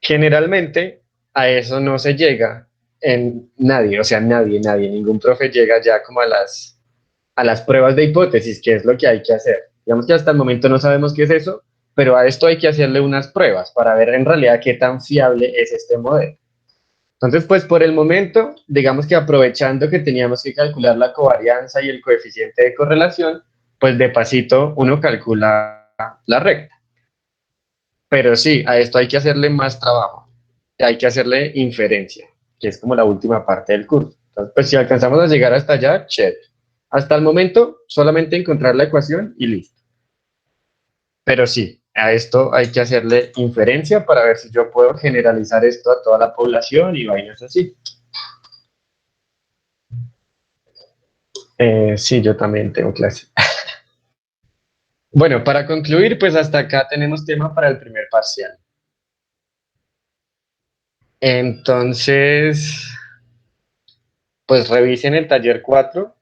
Generalmente a eso no se llega en nadie, o sea, nadie, ningún profe llega ya como a las pruebas de hipótesis, que es lo que hay que hacer. Digamos que hasta el momento no sabemos qué es eso, pero a esto hay que hacerle unas pruebas para ver en realidad qué tan fiable es este modelo. Entonces, pues por el momento, digamos que aprovechando que teníamos que calcular la covarianza y el coeficiente de correlación, pues de pasito uno calcula la recta. Pero sí, a esto hay que hacerle más trabajo, hay que hacerle inferencia, que es como la última parte del curso. Entonces, pues si alcanzamos a llegar hasta allá, chévere. Hasta el momento, solamente encontrar la ecuación y listo. Pero sí, a esto hay que hacerle inferencia para ver si yo puedo generalizar esto a toda la población y vainas así. Sí, yo también tengo clase. Bueno, para concluir, pues hasta acá tenemos tema para el primer parcial. Entonces, pues revisen el taller 4.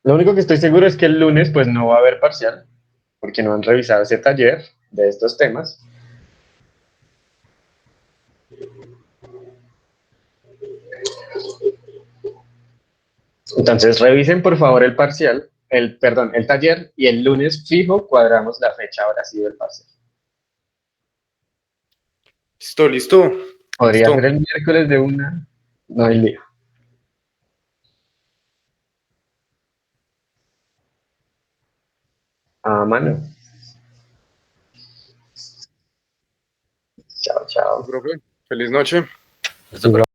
Lo único que estoy seguro es que el lunes pues no va a haber parcial, porque no han revisado ese taller de estos temas. Entonces revisen por favor el parcial el taller, y el lunes fijo cuadramos la fecha ahora sí del parcial. Listo. Podría Listo. ser el miércoles de 1, no hay lío. A mano. Chao, chao. Profe, feliz noche. Listo,